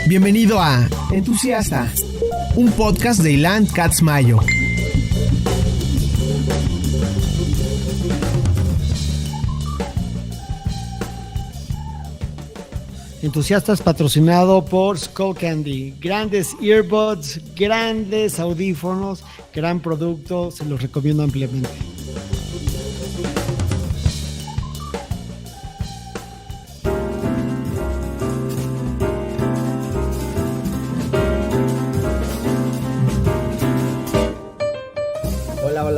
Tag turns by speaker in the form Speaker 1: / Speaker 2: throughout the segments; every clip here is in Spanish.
Speaker 1: Bienvenido a Entusiasta, un podcast de Ilan Katz Mayo. Entusiastas patrocinado por Skullcandy. Grandes earbuds, grandes audífonos, gran producto, se los recomiendo ampliamente.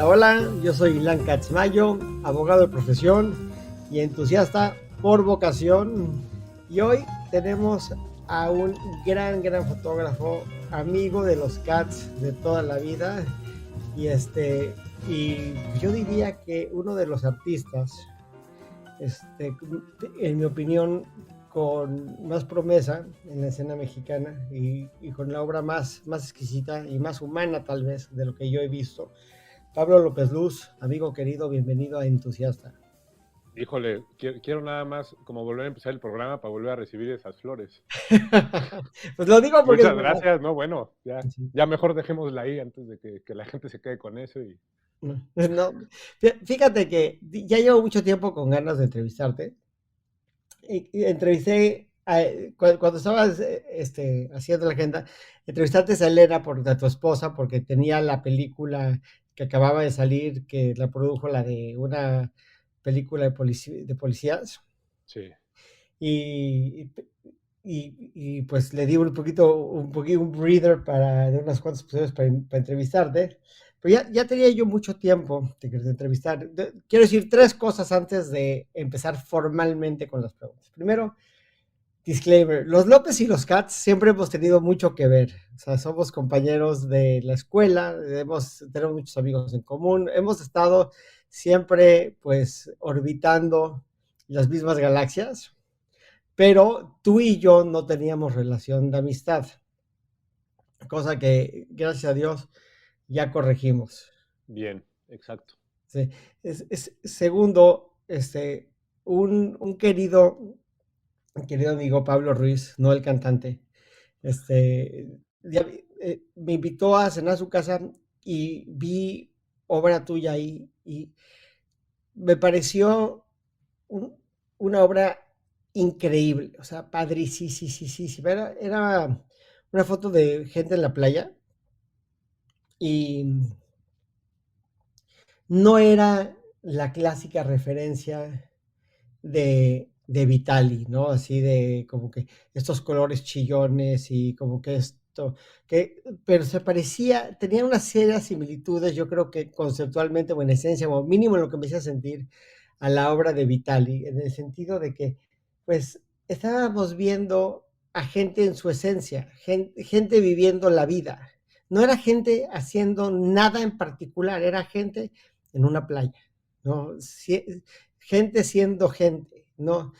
Speaker 1: Hola, yo soy Ilan Katz Mayo, abogado de profesión y entusiasta por vocación. Y hoy tenemos a un gran fotógrafo, amigo de los Katz de toda la vida. Y yo diría que uno de los artistas, en mi opinión, con más promesa en la escena mexicana y con la obra más exquisita y más humana tal vez de lo que yo he visto. Pablo López Luz, amigo querido, bienvenido a Entusiasta.
Speaker 2: Híjole, quiero nada más como volver a empezar el programa para volver a recibir esas flores.
Speaker 1: Pues lo digo porque...
Speaker 2: Muchas gracias, no, bueno, ya mejor dejémosla ahí antes de que la gente se quede con eso.
Speaker 1: No, fíjate que ya llevo mucho tiempo con ganas de entrevistarte. Y entrevisté, cuando estabas haciendo la agenda, entrevistaste a Elena, a tu esposa, porque tenía la película que acababa de salir, que la produjo la de una película de policías.
Speaker 2: Sí.
Speaker 1: Y pues le di un poquito un breather de unas cuantas episodios para entrevistarte. Pero ya tenía yo mucho tiempo de entrevistar. Quiero decir 3 cosas antes de empezar formalmente con las preguntas. Primero, disclaimer, los López y los Katz siempre hemos tenido mucho que ver. O sea, somos compañeros de la escuela, tenemos muchos amigos en común, hemos estado siempre pues orbitando las mismas galaxias, pero tú y yo no teníamos relación de amistad, cosa que gracias a Dios ya corregimos.
Speaker 2: Bien, exacto.
Speaker 1: Sí. Segundo, un querido amigo Pablo Ruiz, no el cantante, me invitó a cenar a su casa y vi obra tuya ahí y me pareció una obra increíble, o sea, padricísima. Era una foto de gente en la playa y no era la clásica referencia de Vitali, ¿no? Así de como que estos colores chillones y como que pero se parecía, tenía una serie de similitudes, yo creo que conceptualmente o en esencia, o mínimo en lo que me hacía sentir a la obra de Vitali, en el sentido de que, pues, estábamos viendo a gente en su esencia, gente viviendo la vida. No era gente haciendo nada en particular, era gente en una playa, ¿no? Gente siendo gente, ¿no?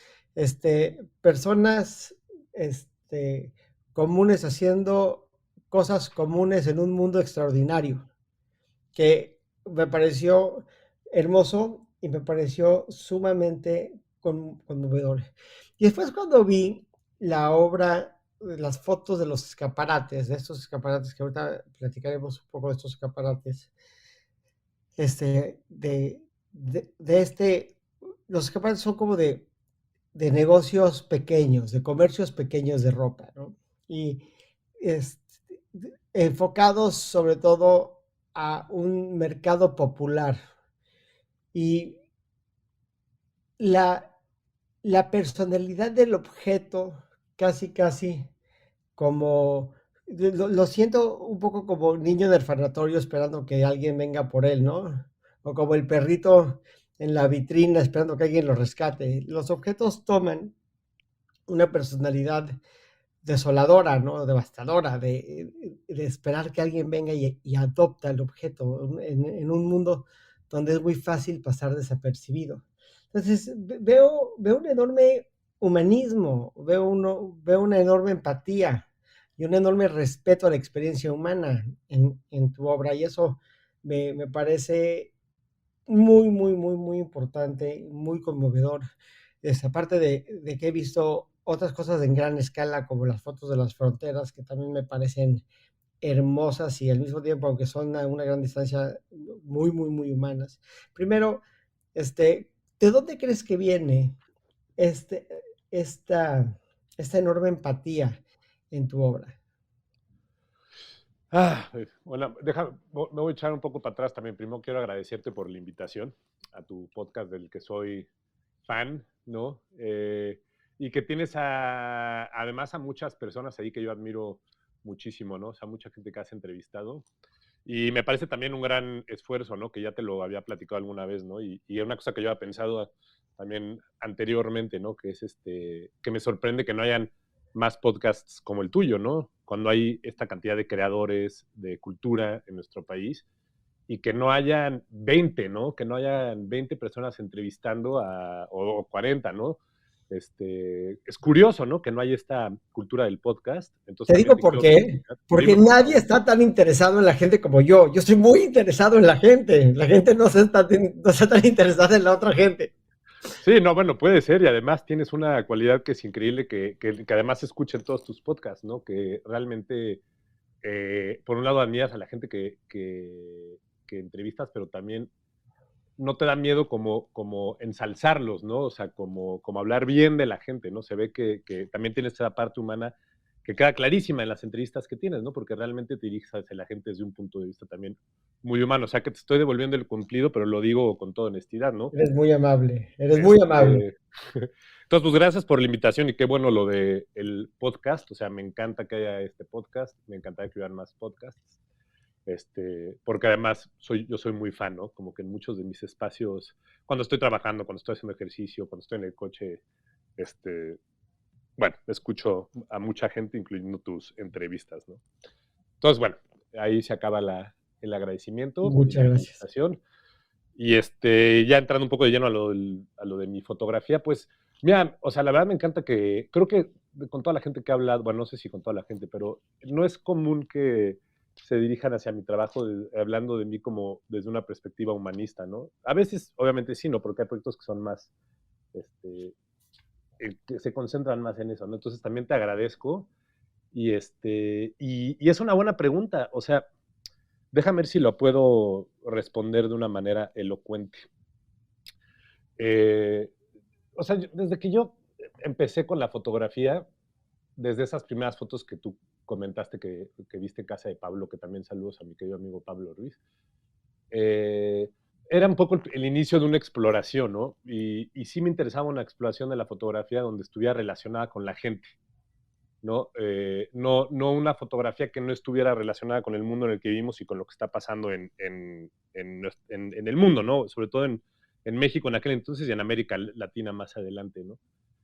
Speaker 1: Personas comunes haciendo cosas comunes en un mundo extraordinario, que me pareció hermoso y me pareció sumamente conmovedor. Y después cuando vi la obra, las fotos de los escaparates, de estos escaparates, que ahorita platicaremos un poco de estos escaparates, los escaparates son como de negocios pequeños, de comercios pequeños de ropa, ¿no? Y enfocados sobre todo a un mercado popular. Y la personalidad del objeto, casi como, lo siento un poco como niño del orfanatorio esperando que alguien venga por él, ¿no? O como el perrito en la vitrina esperando que alguien lo rescate. Los objetos toman una personalidad desoladora, ¿no? Devastadora, de esperar que alguien venga y adopta el objeto en un mundo donde es muy fácil pasar desapercibido. Entonces, veo un enorme humanismo, veo una enorme empatía y un enorme respeto a la experiencia humana en tu obra, y eso me parece muy importante, muy conmovedor. Aparte de que he visto otras cosas en gran escala, como las fotos de las fronteras, que también me parecen hermosas y al mismo tiempo, aunque son a una gran distancia, muy, muy, muy humanas. Primero, ¿de dónde crees que viene este, esta, esta enorme empatía en tu obra?
Speaker 2: Bueno, me voy a echar un poco para atrás también. Primero quiero agradecerte por la invitación a tu podcast del que soy fan, ¿no? Y que tienes además a muchas personas ahí que yo admiro muchísimo, ¿no? O sea, mucha gente que has entrevistado. Y me parece también un gran esfuerzo, ¿no? Que ya te lo había platicado alguna vez, ¿no? Y una cosa que yo había pensado también anteriormente, ¿no? Que es que me sorprende que no hayan más podcasts como el tuyo, ¿no? Cuando hay esta cantidad de creadores de cultura en nuestro país y que no hayan 20, ¿no? Que no hayan 20 personas entrevistando o 40, ¿no? Es curioso, ¿no? Que no hay esta cultura del podcast. Entonces
Speaker 1: Te
Speaker 2: también
Speaker 1: digo
Speaker 2: te
Speaker 1: por
Speaker 2: quiero
Speaker 1: qué.
Speaker 2: felicitar.
Speaker 1: Porque
Speaker 2: Dime, por
Speaker 1: nadie
Speaker 2: favor.
Speaker 1: está tan interesado en la gente como yo. Yo estoy muy interesado en la gente. La gente no está tan interesada en la otra gente.
Speaker 2: Sí, no, bueno, puede ser, y además tienes una cualidad que es increíble, que además se escucha en todos tus podcasts, ¿no? Que realmente, por un lado, admiras a la gente que entrevistas, pero también no te da miedo como ensalzarlos, ¿no? O sea, como hablar bien de la gente, ¿no? Se ve que también tienes esa parte humana que queda clarísima en las entrevistas que tienes, ¿no? Porque realmente te diriges hacia la gente desde un punto de vista también muy humano. O sea, que te estoy devolviendo el cumplido, pero lo digo con toda honestidad, ¿no?
Speaker 1: Eres muy amable. Eres muy amable.
Speaker 2: Este, entonces, pues gracias por la invitación y qué bueno lo de el podcast. O sea, me encanta que haya este podcast, me encantaría que hubiera más podcasts. Porque además yo soy muy fan, ¿no? Como que en muchos de mis espacios, cuando estoy trabajando, cuando estoy haciendo ejercicio, cuando estoy en el coche, bueno, escucho a mucha gente, incluyendo tus entrevistas, ¿no? Entonces, bueno, ahí se acaba el agradecimiento y
Speaker 1: Muchas
Speaker 2: la
Speaker 1: gracias.
Speaker 2: felicitación. Y ya entrando un poco de lleno a lo de mi fotografía, pues, mira, o sea, la verdad me encanta creo que con toda la gente que ha hablado, bueno, no sé si con toda la gente, pero no es común que se dirijan hacia mi trabajo hablando de mí como desde una perspectiva humanista, ¿no? A veces, obviamente sí, ¿no? Porque hay proyectos que son más, este, que se concentran más en eso, ¿no? Entonces también te agradezco y es una buena pregunta, o sea, déjame ver si lo puedo responder de una manera elocuente. Eh, o sea, desde que yo empecé con la fotografía, desde esas primeras fotos que tú comentaste que viste en casa de Pablo, que también saludos a mi querido amigo Pablo Ruiz, eh, era un poco el inicio de una exploración, ¿no? Y sí me interesaba una exploración de la fotografía donde estuviera relacionada con la gente, ¿no? No una fotografía que no estuviera relacionada con el mundo en el que vivimos y con lo que está pasando en el mundo, ¿no? Sobre todo en México en aquel entonces y en América Latina más adelante, ¿no?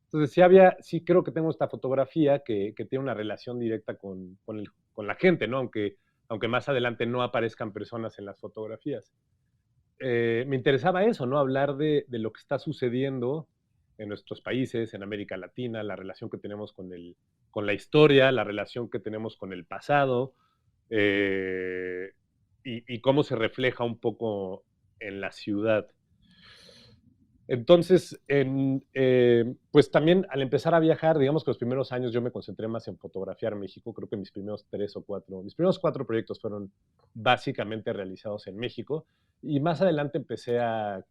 Speaker 2: Entonces sí creo que tengo esta fotografía que tiene una relación directa con la gente, ¿no? Aunque más adelante no aparezcan personas en las fotografías. Me interesaba eso, ¿no? Hablar de lo que está sucediendo en nuestros países, en América Latina, la relación que tenemos con la historia, la relación que tenemos con el pasado, eh, y cómo se refleja un poco en la ciudad. Entonces, pues también al empezar a viajar, digamos que los primeros años yo me concentré más en fotografiar México. Creo que mis primeros cuatro proyectos fueron básicamente realizados en México. Y más adelante empecé a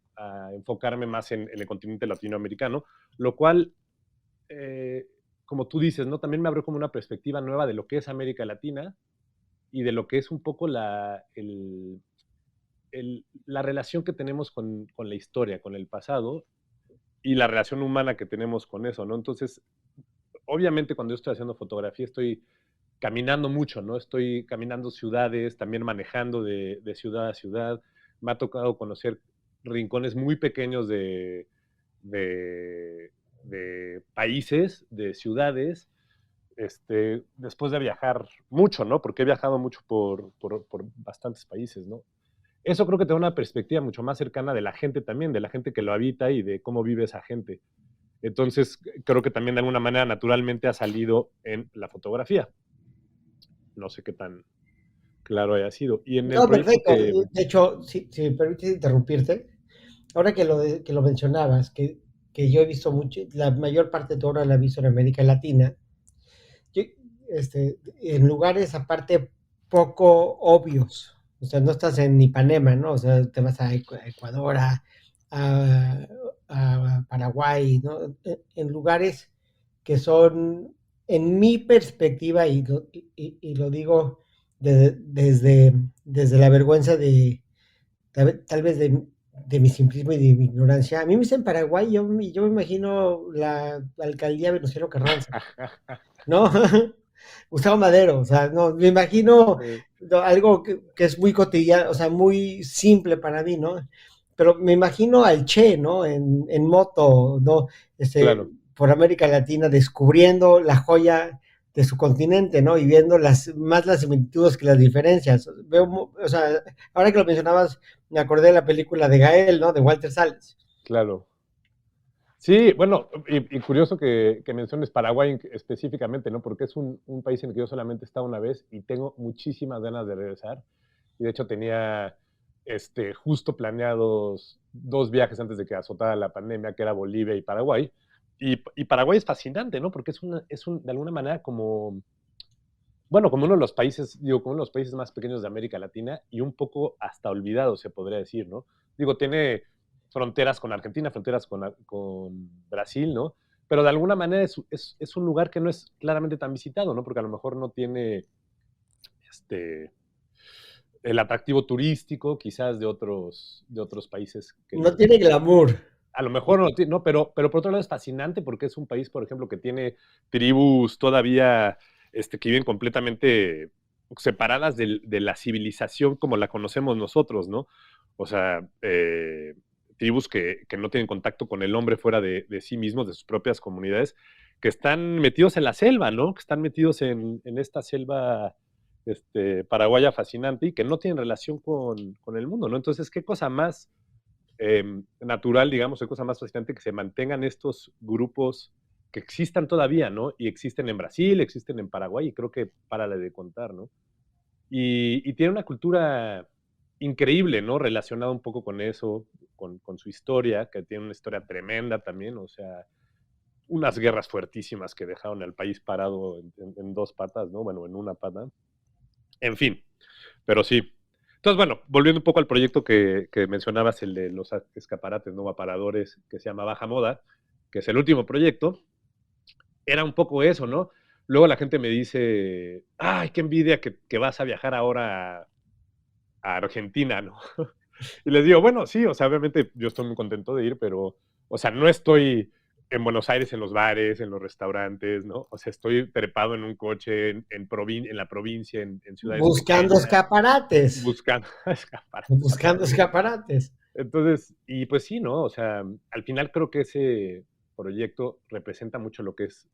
Speaker 2: enfocarme más en el continente latinoamericano, lo cual, eh, como tú dices, ¿no? También me abrió como una perspectiva nueva de lo que es América Latina y de lo que es un poco la relación que tenemos con la historia, con el pasado y la relación humana que tenemos con eso, ¿no? Entonces, obviamente cuando yo estoy haciendo fotografía estoy caminando mucho, ¿no? Estoy caminando ciudades, también manejando de ciudad a ciudad. Me ha tocado conocer rincones muy pequeños de, de países, de ciudades, después de viajar mucho, ¿no? Porque he viajado mucho por bastantes países, ¿no? Eso creo que te da una perspectiva mucho más cercana de la gente también, de la gente que lo habita y de cómo vive esa gente. Entonces, creo que también de alguna manera naturalmente ha salido en la fotografía. No sé qué tan claro haya sido. Y en el
Speaker 1: No,
Speaker 2: proyecto
Speaker 1: perfecto.
Speaker 2: que...
Speaker 1: De hecho, si me permites interrumpirte, ahora que que lo mencionabas, que que yo he visto mucho, la mayor parte de tu obra la he visto en América Latina, yo, en lugares aparte poco obvios. O sea, no estás en Ipanema, ¿no? O sea, te vas a Ecuador, a, a Paraguay, ¿no? En lugares que son, en mi perspectiva, y lo digo desde la vergüenza tal vez de mi simplismo y de mi ignorancia. A mí me dicen Paraguay, yo me imagino la alcaldía Venustiano Carranza, ¿no? Gustavo Madero, o sea, no, me imagino algo que es muy cotidiano, o sea, muy simple para mí, ¿no? Pero me imagino al Che, ¿no? En moto, ¿no?
Speaker 2: Claro,
Speaker 1: Por América Latina, descubriendo la joya de su continente, ¿no? Y viendo más las similitudes que las diferencias. O sea, ahora que lo mencionabas, me acordé de la película de Gael, ¿no? De Walter Salles.
Speaker 2: claro. Sí, bueno, y curioso que menciones Paraguay específicamente, ¿no? Porque es un país en el que yo solamente he estado una vez y tengo muchísimas ganas de regresar. Y de hecho tenía justo planeados 2 viajes antes de que azotara la pandemia, que era Bolivia y Paraguay. Y Paraguay es fascinante, ¿no? Porque de alguna manera como, bueno, como uno de los países, digo, como uno de los países más pequeños de América Latina y un poco hasta olvidado, se podría decir, ¿no? Digo, tiene fronteras con Argentina, fronteras con Brasil, ¿no? Pero de alguna manera es un lugar que no es claramente tan visitado, ¿no? Porque a lo mejor no tiene este, el atractivo turístico quizás de otros países que
Speaker 1: No tiene glamour.
Speaker 2: a lo mejor no, no, pero por otro lado es fascinante porque es un país, por ejemplo, que tiene tribus todavía que viven completamente separadas de la civilización como la conocemos nosotros, ¿no? O sea, tribus que no tienen contacto con el hombre fuera de sí mismos, de sus propias comunidades, que están metidos en la selva, ¿no? Que están metidos en esta selva paraguaya fascinante y que no tienen relación con el mundo, ¿no? Entonces, ¿qué cosa más natural, digamos, qué cosa más fascinante que se mantengan estos grupos que existan todavía, ¿no? Y existen en Brasil, existen en Paraguay, y creo que para de contar, ¿no? Y tiene una cultura increíble, ¿no? Relacionada un poco con eso, con su historia, que tiene una historia tremenda también, o sea, unas guerras fuertísimas que dejaron al país parado en 2 patas, ¿no? Bueno, en una pata. En fin, pero sí. Entonces, bueno, volviendo un poco al proyecto que mencionabas, el de los escaparates, ¿no? Aparadores, que se llama Baja Moda, que es el último proyecto, era un poco eso, ¿no? Luego la gente me dice, ay, qué envidia que vas a viajar ahora a Argentina, ¿no? Y les digo, bueno, sí, o sea, obviamente yo estoy muy contento de ir, pero, o sea, no estoy en Buenos Aires en los bares, en los restaurantes, ¿no? O sea, estoy trepado en un coche en la provincia, en ciudades
Speaker 1: Buscando
Speaker 2: pequeñas,
Speaker 1: escaparates.
Speaker 2: buscando escaparates.
Speaker 1: Buscando escaparates.
Speaker 2: Entonces, y pues sí, ¿no? O sea, al final creo que ese proyecto representa mucho lo que es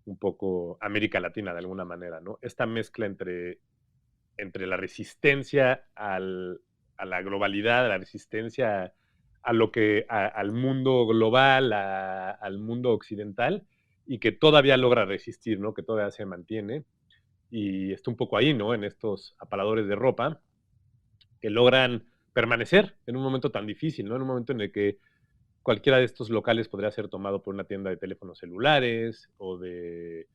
Speaker 2: un poco América Latina de alguna manera, ¿no? Esta mezcla entre la resistencia a la globalidad, a la resistencia a al mundo global, al mundo occidental, y que todavía logra resistir, ¿no? Que todavía se mantiene. Y está un poco ahí, ¿no? En estos aparadores de ropa que logran permanecer en un momento tan difícil, ¿no? En un momento en el que cualquiera de estos locales podría ser tomado por una tienda de teléfonos celulares o de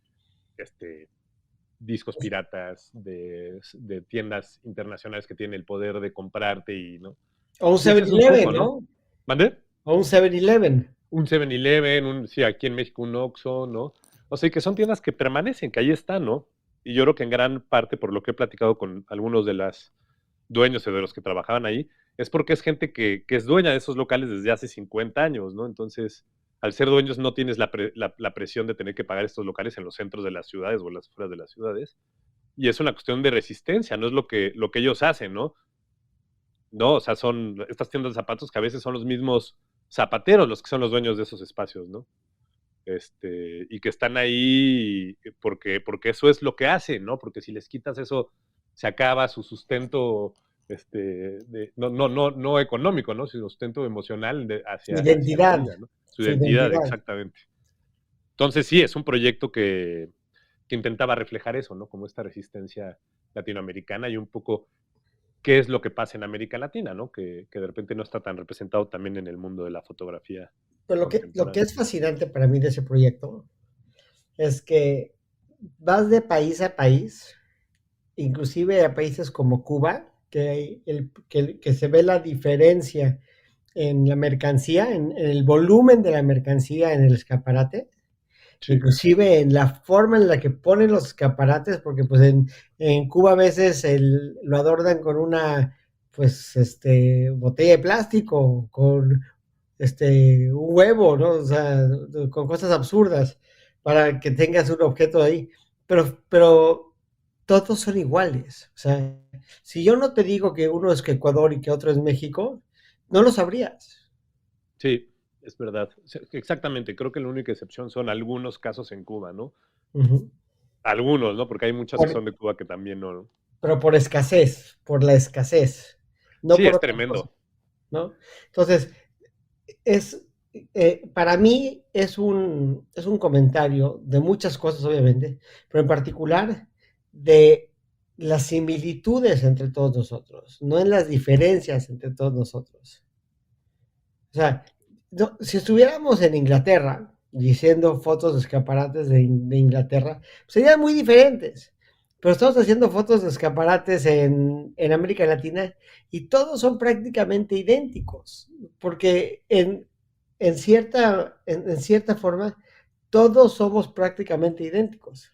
Speaker 2: discos piratas, de tiendas internacionales que tienen el poder de comprarte y, ¿no?
Speaker 1: O un
Speaker 2: Y ese es un
Speaker 1: 7-Eleven,
Speaker 2: poco,
Speaker 1: ¿no?
Speaker 2: ¿no? ¿Mande?
Speaker 1: O un 7-Eleven.
Speaker 2: Un 7-Eleven, sí, aquí en México un Oxxo, ¿no? O sea, que son tiendas que permanecen, que ahí están, ¿no? Y yo creo que en gran parte, por lo que he platicado con algunos de los dueños o de los que trabajaban ahí, es porque es gente que es dueña de esos locales desde hace 50 años, ¿no? Entonces, al ser dueños no tienes la presión de tener que pagar estos locales en los centros de las ciudades o en las afueras de las ciudades. Y es una cuestión de resistencia, no es lo que ellos hacen, ¿no? No, o sea, son estas tiendas de zapatos que a veces son los mismos zapateros los que son los dueños de esos espacios, ¿no? Y que están ahí porque eso es lo que hacen, ¿no? Porque si les quitas eso, se acaba su sustento, no económico, ¿no? Su sustento emocional
Speaker 1: Su
Speaker 2: hacia la
Speaker 1: identidad.
Speaker 2: vida, ¿no? Su
Speaker 1: Su
Speaker 2: identidad,
Speaker 1: identidad.
Speaker 2: exactamente. Entonces, sí, es un proyecto que intentaba reflejar eso, ¿no? Como esta resistencia latinoamericana y un poco qué es lo que pasa en América Latina, ¿no? Que de repente no está tan representado también en el mundo de la fotografía
Speaker 1: Pero lo que
Speaker 2: contemporáneo.
Speaker 1: es fascinante para mí de ese proyecto es que vas de país a país, inclusive a países como Cuba, que se ve la diferencia en la mercancía, en el volumen de la mercancía en el escaparate,
Speaker 2: Sí,
Speaker 1: inclusive en la forma en la que ponen los escaparates, porque pues en Cuba a veces lo adornan con una pues botella de plástico, con un huevo, ¿no? O sea, con cosas absurdas para que tengas un objeto ahí. Pero todos son iguales. O sea, si yo no te digo que uno es que Ecuador y que otro es México, no lo sabrías.
Speaker 2: sí, es verdad. Exactamente, creo que la única excepción son algunos casos en Cuba, ¿no?
Speaker 1: Ujú.
Speaker 2: Algunos, ¿no? Porque hay muchas que
Speaker 1: Por-
Speaker 2: son de Cuba que también no, ¿no?
Speaker 1: pero por escasez, por la escasez, no
Speaker 2: Sí,
Speaker 1: por
Speaker 2: es
Speaker 1: otra cosa,
Speaker 2: tremendo.
Speaker 1: ¿no? Entonces, es, para mí es un comentario de muchas cosas, obviamente, pero en particular de las similitudes entre todos nosotros, no en las diferencias entre todos nosotros. O sea, si estuviéramos en Inglaterra diciendo fotos de escaparates de Inglaterra, serían muy diferentes. Pero estamos haciendo fotos de escaparates en América Latina y todos son prácticamente idénticos, porque en cierta forma todos somos prácticamente idénticos.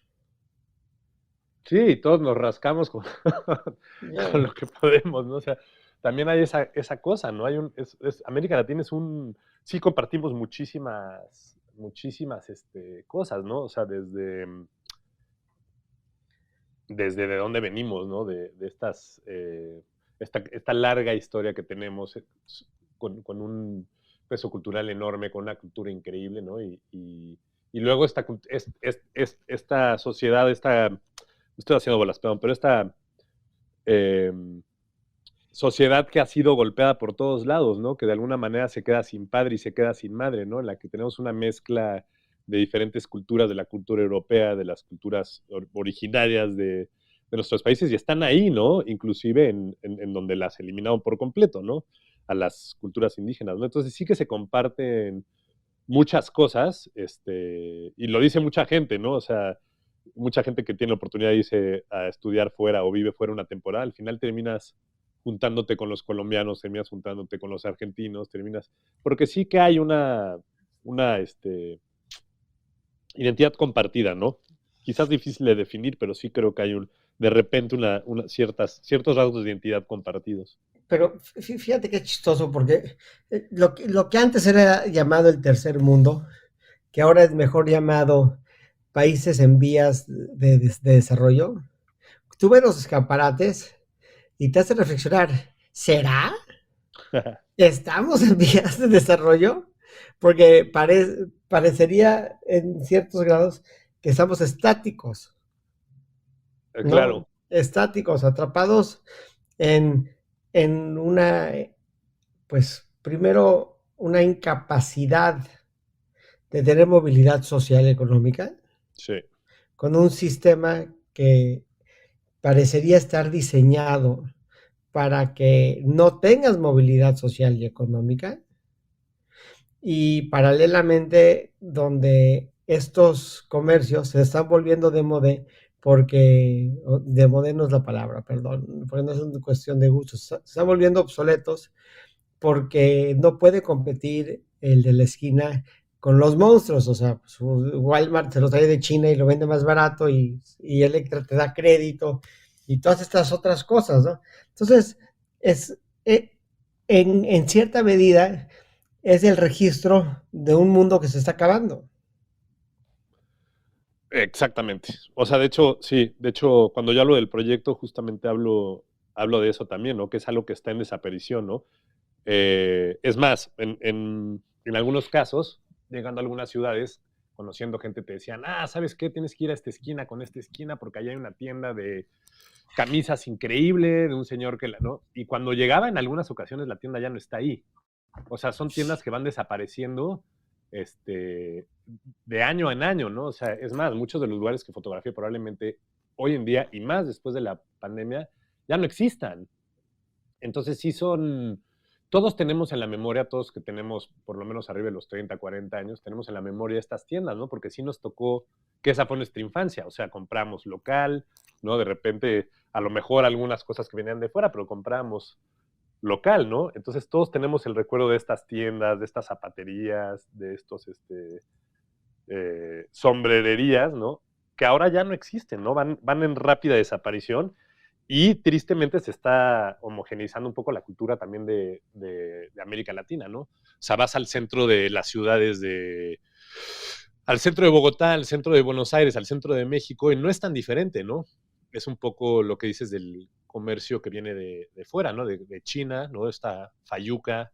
Speaker 2: Sí, todos nos rascamos con, con
Speaker 1: Yeah.
Speaker 2: lo que podemos, ¿no? O sea, también hay esa cosa, ¿no? América Latina es sí compartimos muchísimas cosas, ¿no? O sea, desde de dónde venimos, ¿no? De esta larga historia que tenemos con un peso cultural enorme, con una cultura increíble, ¿no? Y luego esta sociedad, estoy haciendo bolas, perdón, pero esta eh, sociedad que ha sido golpeada por todos lados, ¿no? Que de alguna manera se queda sin padre y se queda sin madre, ¿no? En la que tenemos una mezcla de diferentes culturas, de la cultura europea, de las culturas originarias de nuestros países, y están ahí, ¿no? Inclusive en donde las eliminaron por completo, ¿no? A las culturas indígenas, ¿no? Entonces sí que se comparten muchas cosas, y lo dice mucha gente, ¿no? O sea, mucha gente que tiene la oportunidad de irse a estudiar fuera o vive fuera una temporada, al final terminas juntándote con los colombianos, terminas juntándote con los argentinos, porque sí que hay una identidad compartida, ¿no? Quizás difícil de definir, pero sí creo que hay de repente ciertos rasgos de identidad compartidos.
Speaker 1: Pero fíjate qué chistoso, porque lo que antes era llamado el tercer mundo, que ahora es mejor llamado países en vías de desarrollo, tú ves los escaparates y te hace reflexionar, ¿será? ¿Estamos en vías de desarrollo? Porque parecería en ciertos grados que estamos estáticos, ¿no?
Speaker 2: Claro,
Speaker 1: Estáticos, atrapados en, en pues primero, una incapacidad de tener movilidad social y económica,
Speaker 2: sí,
Speaker 1: con un sistema que parecería estar diseñado para que no tengas movilidad social y económica, y paralelamente donde estos comercios se están volviendo de moda porque, de moda no es la palabra, perdón, porque no es una cuestión de gustos, se están volviendo obsoletos porque no puede competir el de la esquina con los monstruos, o sea, pues, Walmart se lo trae de China y lo vende más barato y Electra te da crédito y todas estas otras cosas, ¿no? Entonces, es, eh, en cierta medida es el registro de un mundo que se está acabando.
Speaker 2: exactamente. O sea, de hecho, sí, de hecho, cuando yo hablo del proyecto, justamente hablo de eso también, ¿no? Que es algo que está en desaparición, ¿no? Es más, en algunos casos, llegando a algunas ciudades, conociendo gente, te decían, ¿sabes qué? Tienes que ir a esta esquina con esta esquina porque allá hay una tienda de camisas increíble de un señor que ¿no? Y cuando llegaba en algunas ocasiones la tienda ya no está ahí. O sea, son tiendas que van desapareciendo de año en año, ¿no? O sea, es más, muchos de los lugares que fotografié probablemente hoy en día y más después de la pandemia ya no existan. Entonces sí son todos tenemos en la memoria, todos que tenemos por lo menos arriba de los 30, 40 años, tenemos en la memoria estas tiendas, ¿no? Porque sí nos tocó que esa fue nuestra infancia, o sea, compramos local, ¿no? De repente, a lo mejor algunas cosas que venían de fuera, pero compramos local, ¿no? Entonces todos tenemos el recuerdo de estas tiendas, de estas zapaterías, de estos sombrererías, ¿no? Que ahora ya no existen, ¿no? Van en rápida desaparición y tristemente se está homogeneizando un poco la cultura también de América Latina, ¿no? O sea, vas al centro de las ciudades al centro de Bogotá, al centro de Buenos Aires, al centro de México, y no es tan diferente, ¿no? Es un poco lo que dices del comercio que viene de fuera, ¿no? De China, ¿no? Esta fayuca,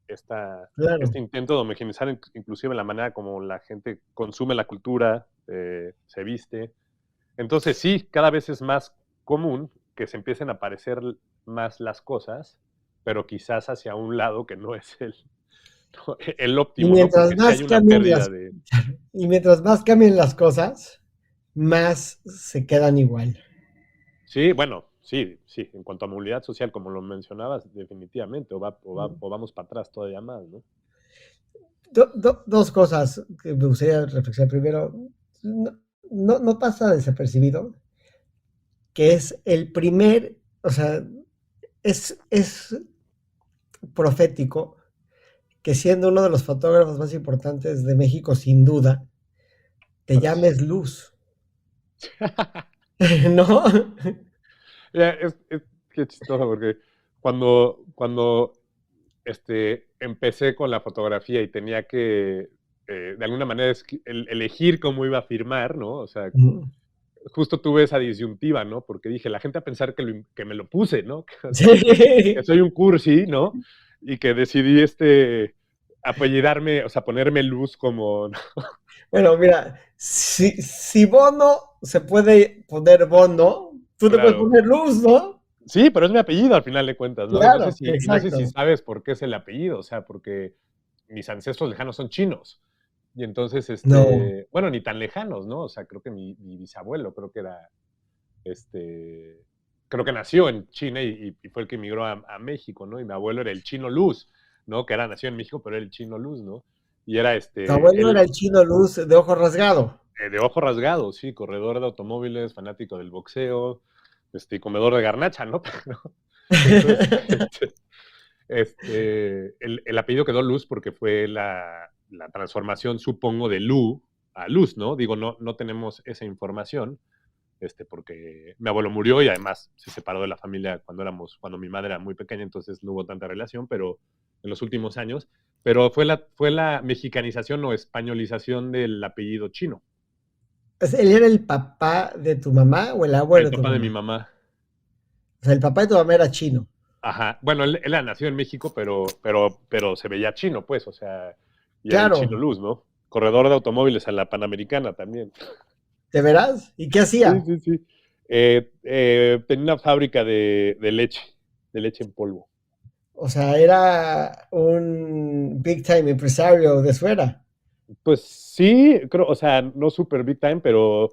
Speaker 2: este
Speaker 1: Claro.
Speaker 2: intento de homogeneizar inclusive la manera como la gente consume la cultura, se viste. Entonces sí, cada vez es más común que se empiecen a aparecer más las cosas, pero quizás hacia un lado que no es el
Speaker 1: Y
Speaker 2: óptimo, ¿no?
Speaker 1: mientras
Speaker 2: Porque sí
Speaker 1: más
Speaker 2: hay una
Speaker 1: cambien
Speaker 2: pérdida
Speaker 1: las,
Speaker 2: de...
Speaker 1: y mientras más cambien las cosas, más se quedan igual.
Speaker 2: Sí, bueno, sí, sí, en cuanto a movilidad social, como lo mencionabas, definitivamente, o vamos para atrás todavía más, ¿no?
Speaker 1: Dos cosas que me gustaría reflexionar. Primero, no pasa desapercibido que es el primer, o sea, es profético que siendo uno de los fotógrafos más importantes de México, sin duda, te
Speaker 2: Pues,
Speaker 1: llames Luz, ¿no?
Speaker 2: ya, qué chistoso, porque cuando empecé con la fotografía y tenía que, de alguna manera, elegir cómo iba a firmar, ¿no? O sea, justo tuve esa disyuntiva, ¿no? Porque dije, la gente va a pensar que me lo puse, ¿no? O sea, que
Speaker 1: Sí.
Speaker 2: soy un cursi, ¿no? Y que decidí apellidarme, o sea, ponerme luz como...
Speaker 1: Bueno, mira, si Bono se puede poner Bono, tú te puedes
Speaker 2: Claro.
Speaker 1: poner Luz, ¿no?
Speaker 2: Sí, pero es mi apellido al final de cuentas, ¿no? Y
Speaker 1: Claro,
Speaker 2: no sé si
Speaker 1: exacto.
Speaker 2: sabes por qué es el apellido, o sea, porque mis ancestros lejanos son chinos. Y entonces,
Speaker 1: No.
Speaker 2: bueno, ni tan lejanos, ¿no? O sea, creo que mi bisabuelo, creo que era, este, creo que nació en China y fue el que emigró a México, ¿no? Y mi abuelo era el chino Luz, ¿no? Que era, nació en México, pero era el chino Luz, ¿no? Y era
Speaker 1: Tu abuelo era
Speaker 2: él
Speaker 1: el chino Luz de ojo rasgado.
Speaker 2: de ojo rasgado, sí, corredor de automóviles, fanático del boxeo, comedor de garnacha, ¿no? Entonces, el apellido quedó Luz porque fue la transformación, supongo, de Lu a Luz, ¿no? Digo, no tenemos esa información, porque mi abuelo murió y además se separó de la familia cuando mi madre era muy pequeña, entonces no hubo tanta relación, pero en los últimos años, pero fue la mexicanización o españolización del apellido chino,
Speaker 1: ¿Él era el papá de tu mamá o el abuelo
Speaker 2: el
Speaker 1: de tu
Speaker 2: papá de mi
Speaker 1: mamá?
Speaker 2: mamá.
Speaker 1: O sea, el papá de tu mamá era chino.
Speaker 2: Ajá, bueno, él nació en México, pero se veía chino, pues, o sea, y era el chino
Speaker 1: Claro,
Speaker 2: Luz, ¿no? Corredor de automóviles a la Panamericana también.
Speaker 1: ¿de veras? ¿Y qué
Speaker 2: Sí,
Speaker 1: hacía?
Speaker 2: sí, sí. Tenía una fábrica de leche en polvo.
Speaker 1: O sea, era un big time empresario de fuera.
Speaker 2: Pues sí, creo, o sea, no super big time, pero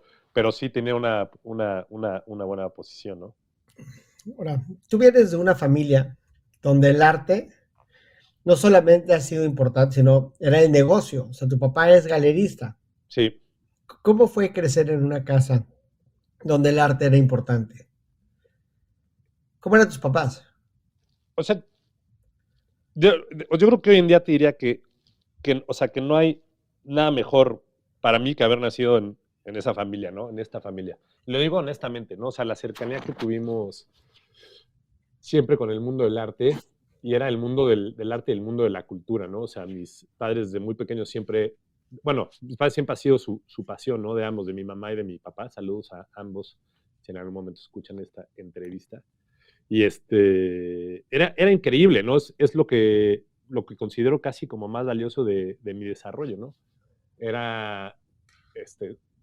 Speaker 2: sí tenía una buena posición, ¿no?
Speaker 1: Ahora, tú vienes de una familia donde el arte no solamente ha sido importante, sino era el negocio. O sea, tu papá es galerista.
Speaker 2: Sí.
Speaker 1: ¿Cómo fue crecer en una casa donde el arte era importante? ¿Cómo eran tus papás?
Speaker 2: O sea, yo creo que hoy en día te diría o sea, que no hay nada mejor para mí que haber nacido en esa familia, ¿no? En esta familia. Lo digo honestamente, ¿no? O sea, la cercanía que tuvimos siempre con el mundo del arte, y era el mundo del arte y el mundo de la cultura, ¿no? O sea, mis padres desde muy pequeños siempre, bueno, mis padres siempre ha sido su pasión, ¿no? De ambos, de mi mamá y de mi papá. Saludos a ambos, si en algún momento escuchan esta entrevista. Y era increíble, ¿no? Es lo que considero casi como más valioso de mi desarrollo, ¿no? Era,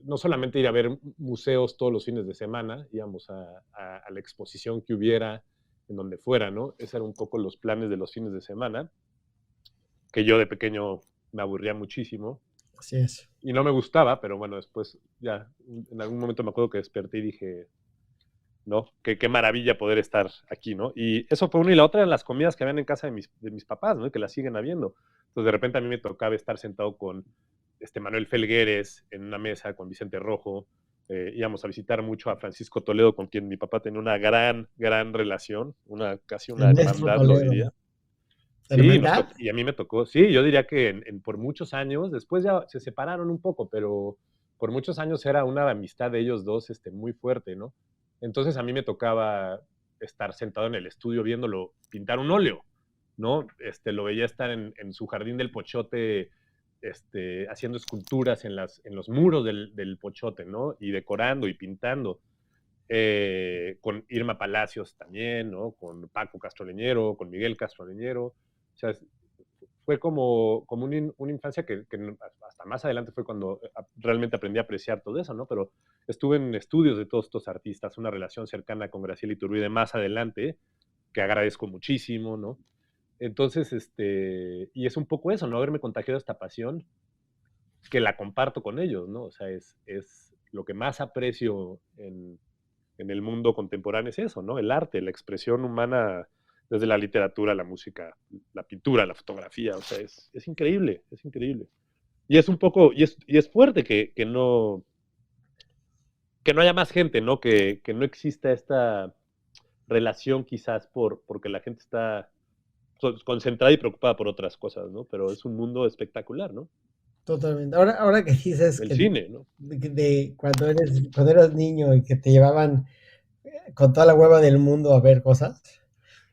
Speaker 2: no solamente ir a ver museos todos los fines de semana, íbamos a la exposición que hubiera en donde fuera, ¿no? Esos eran un poco los planes de los fines de semana, que yo de pequeño me aburría muchísimo
Speaker 1: Así es.
Speaker 2: y no me gustaba, pero bueno, después ya en algún momento me acuerdo que desperté y dije, ¿no? Qué maravilla poder estar aquí, ¿no? Y eso fue una, y la otra eran las comidas que habían en casa de mis papás, ¿no? Que las siguen habiendo. Entonces, de repente a mí me tocaba estar sentado con Manuel Felgueres en una mesa, con Vicente Rojo. Íbamos a visitar mucho a Francisco Toledo, con quien mi papá tenía una gran relación, casi una
Speaker 1: Ernesto
Speaker 2: hermandad, lo
Speaker 1: Toledo.
Speaker 2: diría. Sí,
Speaker 1: ¿Hermandad?
Speaker 2: y a mí me tocó, sí, yo diría que por muchos años, después ya se separaron un poco, pero por muchos años era una amistad de ellos dos muy fuerte, ¿no? Entonces a mí me tocaba estar sentado en el estudio viéndolo pintar un óleo, ¿no? Lo veía estar en su jardín del Pochote, haciendo esculturas en los muros del Pochote, ¿no? Y decorando y pintando. Con Irma Palacios también, ¿no? Con Paco Castroleñero, con Miguel Castroleñero. O sea, fue como una infancia que hasta más adelante fue cuando realmente aprendí a apreciar todo eso, ¿no? Pero estuve en estudios de todos estos artistas, una relación cercana con Graciela Iturbide más adelante, que agradezco muchísimo, ¿no? Entonces, y es un poco eso, ¿no? Haberme contagiado esta pasión que la comparto con ellos, ¿no? O sea, es lo que más aprecio en el mundo contemporáneo es eso, ¿no? El arte, la expresión humana desde la literatura, la música, la pintura, la fotografía, o sea, es increíble, es increíble. Y es un poco, y es fuerte que no haya más gente, ¿no? Que no exista esta relación quizás porque la gente está concentrada y preocupada por otras cosas, ¿no? Pero es un mundo espectacular, ¿no?
Speaker 1: Totalmente. Ahora que dices
Speaker 2: El
Speaker 1: que
Speaker 2: cine, ¿no?
Speaker 1: cuando eras niño y que te llevaban con toda la hueva del mundo a ver cosas,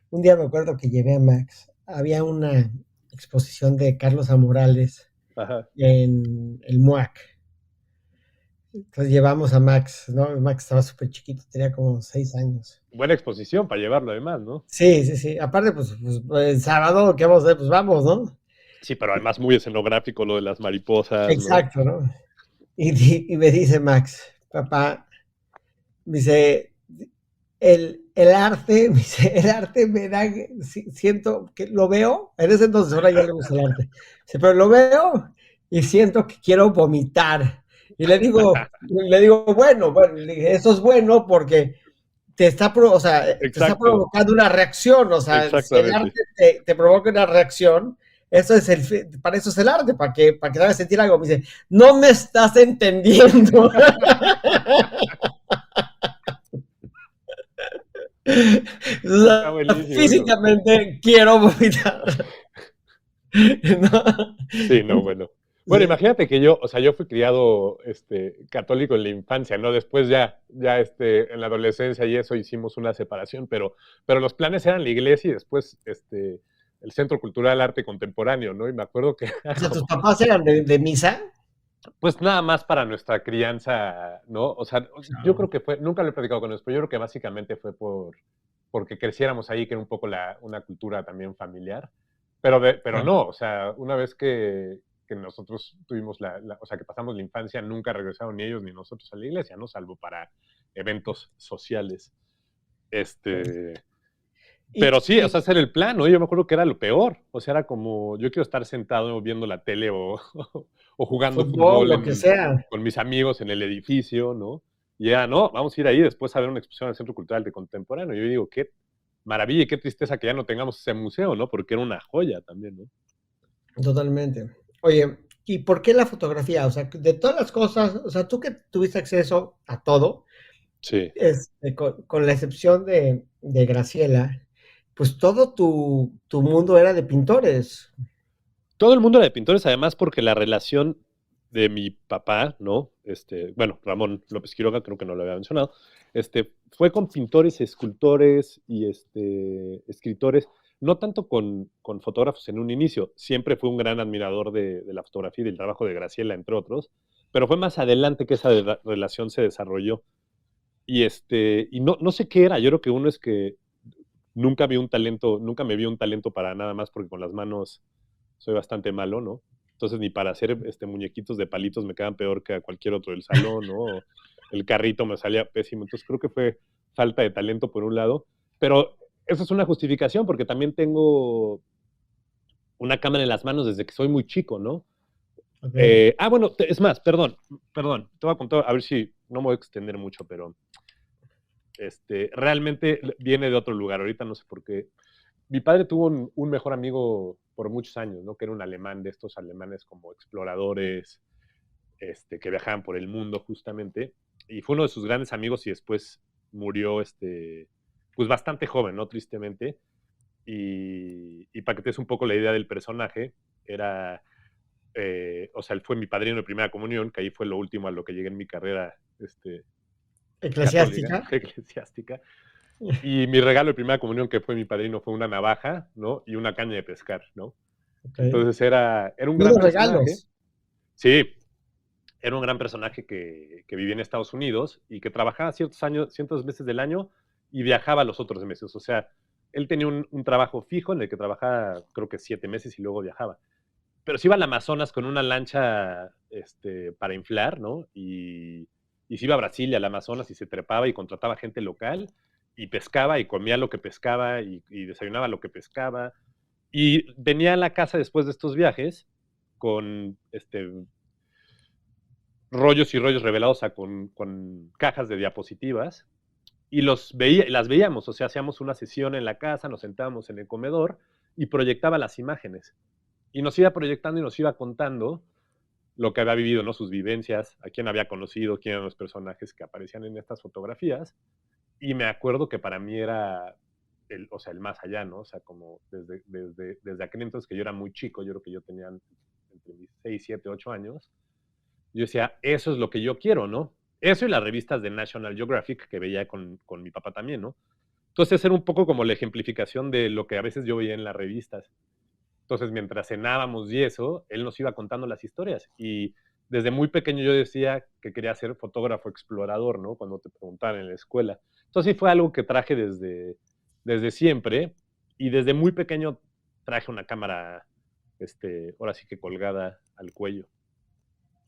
Speaker 1: un día me acuerdo que llevé a Max. Había una exposición de Carlos Amorales
Speaker 2: Ajá.
Speaker 1: en el MUAC. Entonces llevamos a Max, ¿no? Max estaba súper chiquito, tenía como 6 años.
Speaker 2: Buena exposición para llevarlo además, ¿no?
Speaker 1: Sí, sí, sí. Aparte, pues, el sábado, ¿qué vamos a hacer? Pues vamos, ¿no?
Speaker 2: Sí, pero además muy escenográfico lo de las mariposas, ¿no?
Speaker 1: Exacto, ¿no? Y me dice Max, papá, me dice, el arte, me dice, el arte me da, siento que lo veo, en ese entonces ahora ya le gusta el arte, dice, pero lo veo y siento que quiero vomitar. Y le digo, bueno, le dije, eso es bueno porque o sea, te está
Speaker 2: Exacto,
Speaker 1: provocando una reacción, o sea, si el
Speaker 2: exactamente.
Speaker 1: arte te provoca una reacción, eso es para eso es el arte, para que te hagas sentir algo. Me dice, no me estás entendiendo. O
Speaker 2: Está
Speaker 1: sea,
Speaker 2: buenísimo eso.
Speaker 1: físicamente quiero vomitar. ¿No?
Speaker 2: Sí, no, bueno. Bueno,
Speaker 1: Sí,
Speaker 2: imagínate que o sea, yo fui criado católico en la infancia, ¿no? Después ya en la adolescencia y eso hicimos una separación, pero los planes eran la iglesia y después el Centro Cultural Arte Contemporáneo, ¿no? Y me acuerdo que era
Speaker 1: o sea, tus
Speaker 2: como,
Speaker 1: papás eran de misa.
Speaker 2: pues nada más para nuestra crianza, ¿no? O sea, yo creo que nunca lo he platicado con ellos, pero yo creo que básicamente fue porque creciéramos ahí, que era un poco una cultura también familiar. Pero
Speaker 1: Claro.
Speaker 2: no, o sea, una vez que nosotros tuvimos o sea, que pasamos la infancia, nunca regresaron ni ellos ni nosotros a la iglesia, ¿no? Salvo para eventos sociales. Este,
Speaker 1: Y,
Speaker 2: pero sí, o
Speaker 1: y
Speaker 2: sea, ese era el plan, ¿no? Yo me acuerdo que era lo peor. O sea, era como, yo quiero estar sentado viendo la tele o jugando
Speaker 1: fútbol,
Speaker 2: fútbol
Speaker 1: lo que sea.
Speaker 2: con mis amigos en el edificio, ¿no? Y ya, no, vamos a ir ahí después a ver una exposición al Centro Cultural de Contemporáneo. Yo digo, qué maravilla y qué tristeza que ya no tengamos ese museo, ¿no? Porque era una joya también, ¿no?
Speaker 1: Totalmente. Oye, ¿y por qué la fotografía? O sea, de todas las cosas, o sea, tú que tuviste acceso a todo,
Speaker 2: Sí.
Speaker 1: con la excepción de Graciela, pues todo tu mundo era de pintores.
Speaker 2: Todo el mundo era de pintores, además, porque la relación de mi papá, ¿no? Bueno, Ramón López Quiroga, creo que no lo había mencionado, fue con pintores, escultores y escritores, no tanto con fotógrafos en un inicio, siempre fue un gran admirador de la fotografía y del trabajo de Graciela, entre otros, pero fue más adelante que esa relación se desarrolló. Y no sé qué era, yo creo que uno es que nunca me vio un talento para nada más porque con las manos soy bastante malo, ¿no? Entonces ni para hacer muñequitos de palitos me quedan peor que a cualquier otro del salón, ¿no? El carrito me salía pésimo. Entonces creo que fue falta de talento por un lado, pero eso es una justificación porque también tengo una cámara en las manos desde que soy muy chico, ¿no?
Speaker 1: Ok.
Speaker 2: Bueno, es más, perdón, te voy a contar, a ver si no me voy a extender mucho, pero realmente viene de otro lugar. Ahorita no sé por qué. Mi padre tuvo un mejor amigo por muchos años, ¿no? Que era un alemán, de estos alemanes como exploradores, que viajaban por el mundo justamente. Y fue uno de sus grandes amigos y después murió, pues bastante joven, ¿no? Tristemente. Y para que te des un poco la idea del personaje, era, o sea, él fue mi padrino de primera comunión, que ahí fue lo último a lo que llegué en mi carrera católica,
Speaker 1: Eclesiástica.
Speaker 2: eclesiástica. Y mi regalo de primera comunión, que fue mi padrino, fue una navaja, ¿no? Y una caña de pescar, ¿no?
Speaker 1: Ok.
Speaker 2: Entonces era un gran
Speaker 1: Buenos
Speaker 2: personaje.
Speaker 1: regalos.
Speaker 2: Sí, era un gran personaje que vivía en Estados Unidos y que trabajaba ciertos meses del año y viajaba los otros meses. O sea, él tenía un trabajo fijo en el que trabajaba creo que 7 meses y luego viajaba. Pero se iba al Amazonas con una lancha para inflar, ¿no? Y se iba a Brasil y al Amazonas y se trepaba y contrataba gente local y pescaba y comía lo que pescaba y desayunaba lo que pescaba. Y venía a la casa después de estos viajes con rollos y rollos revelados con cajas de diapositivas y las veíamos, o sea, hacíamos una sesión en la casa, nos sentábamos en el comedor y proyectaba las imágenes. Y nos iba proyectando y nos iba contando lo que había vivido, ¿no? Sus vivencias, a quién había conocido, quién eran los personajes que aparecían en estas fotografías. Y me acuerdo que para mí era o sea, el más allá, ¿no? O sea, como desde aquel entonces que yo era muy chico, yo creo que yo tenía entre mis 6, 7, 8 años, yo decía, eso es lo que yo quiero, ¿no? Eso y las revistas de National Geographic que veía con mi papá también, ¿no? Entonces era un poco como la ejemplificación de lo que a veces yo veía en las revistas. Entonces, mientras cenábamos y eso, él nos iba contando las historias. Y desde muy pequeño yo decía que quería ser fotógrafo explorador, ¿no? Cuando te preguntaban en la escuela. Entonces, sí fue algo que traje desde siempre. Y desde muy pequeño traje una cámara, ahora sí que colgada al cuello.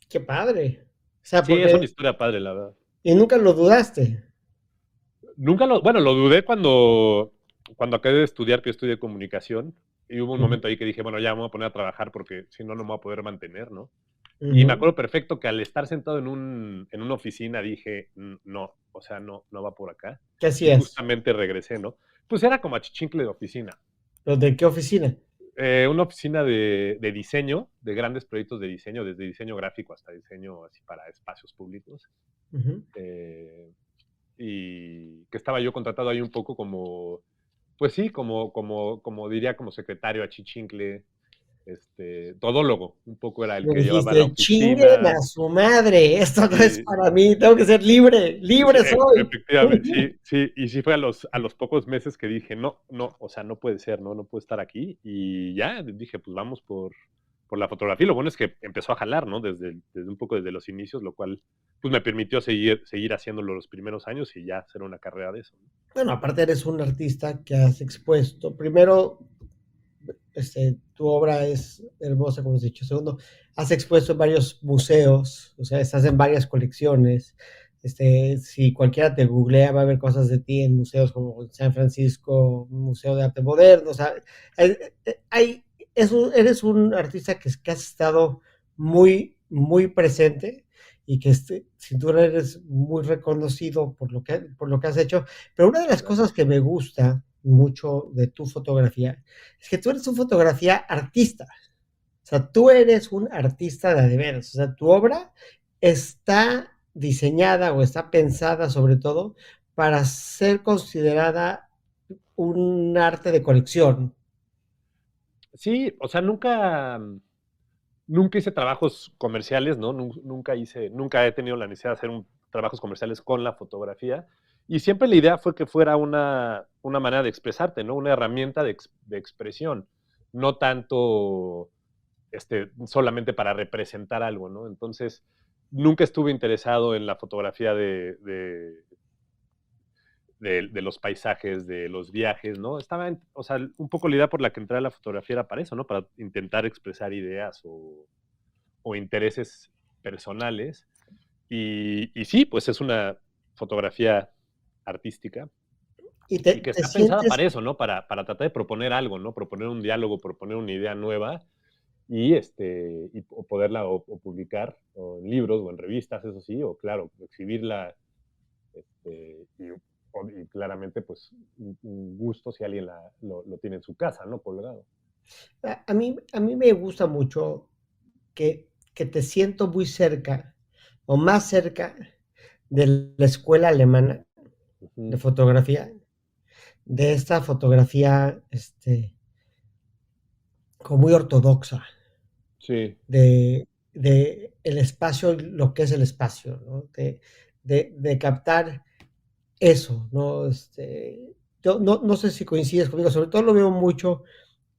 Speaker 1: Qué padre. O sea,
Speaker 2: Sí, es una
Speaker 1: porque.
Speaker 2: historia padre, la verdad.
Speaker 1: Y nunca lo dudaste.
Speaker 2: Nunca bueno, lo dudé cuando acabé de estudiar, que yo estudié comunicación. Y hubo un
Speaker 1: Ujú,
Speaker 2: momento ahí que dije, bueno, ya me voy a poner a trabajar porque si no, no me voy a poder mantener, ¿no? Y me
Speaker 1: ujú.
Speaker 2: acuerdo perfecto que al estar sentado en una oficina dije, no, o sea, no, no va por acá.
Speaker 1: ¿Qué
Speaker 2: Y
Speaker 1: hacías?
Speaker 2: justamente regresé, ¿no? Pues era como achichincle de oficina.
Speaker 1: ¿Lo de qué oficina?
Speaker 2: Una oficina de diseño, de grandes proyectos de diseño, desde diseño gráfico hasta diseño así para espacios públicos.
Speaker 1: Ujú.
Speaker 2: Eh, y que estaba yo contratado ahí un poco como, pues sí, como diría, como secretario achichincle, todólogo. Un poco era el
Speaker 1: Me
Speaker 2: que llevaba la
Speaker 1: dijiste, chinguen
Speaker 2: oficina.
Speaker 1: a su madre, esto no es
Speaker 2: Sí,
Speaker 1: para mí, tengo que ser libre,
Speaker 2: sí,
Speaker 1: libre soy.
Speaker 2: efectivamente, sí, sí, y sí fue a los pocos meses que dije, no, no, o sea, no puede ser, no puedo estar aquí, y ya dije, pues vamos por la fotografía, y lo bueno es que empezó a jalar, ¿no? Desde un poco desde los inicios, lo cual, pues me permitió seguir haciéndolo los primeros años y ya hacer una carrera de eso, ¿no?
Speaker 1: Bueno, aparte eres un artista que has expuesto. Primero, tu obra es hermosa, como has dicho. Segundo, has expuesto en varios museos, o sea, estás en varias colecciones. Si cualquiera te googlea, va a ver cosas de ti en museos como San Francisco, Museo de Arte Moderno. O sea, hay, eres un artista que has estado muy, muy presente y que sin duda eres muy reconocido por lo que has hecho. Pero una de las cosas
Speaker 2: Gracias.
Speaker 1: que me gusta mucho de tu fotografía es que tú eres un fotografía artista. O sea, tú eres un artista de veras. O sea, tu obra está diseñada o está pensada sobre todo para ser considerada un arte de colección.
Speaker 2: Sí, o sea, nunca hice trabajos comerciales, ¿no? Nunca he tenido la necesidad de hacer trabajos comerciales con la fotografía. Y siempre la idea fue que fuera una manera de expresarte, ¿no? Una herramienta de expresión, no tanto solamente para representar algo, ¿no? Entonces, nunca estuve interesado en la fotografía de los paisajes, de los viajes, ¿no? O sea, un poco la idea por la que entré a la fotografía era para eso, ¿no? Para intentar expresar ideas o intereses personales. Y sí, pues es una fotografía artística
Speaker 1: Y te,
Speaker 2: y que
Speaker 1: te
Speaker 2: está pensada
Speaker 1: sientes,
Speaker 2: para eso, ¿no? Para tratar de proponer algo, ¿no? Proponer un diálogo, proponer una idea nueva y poderla o publicar o en libros o en revistas, eso sí, o claro, exhibirla y Y claramente, pues, un gusto si alguien lo tiene en su casa, ¿no? Colgado.
Speaker 1: A mí me gusta mucho que te siento muy cerca o más cerca de la escuela alemana de
Speaker 2: Ujú.
Speaker 1: fotografía, de esta fotografía como muy ortodoxa,
Speaker 2: Sí,
Speaker 1: de el espacio, lo que es el espacio, ¿no? De captar eso, ¿no? Yo no sé si coincides conmigo, sobre todo lo veo mucho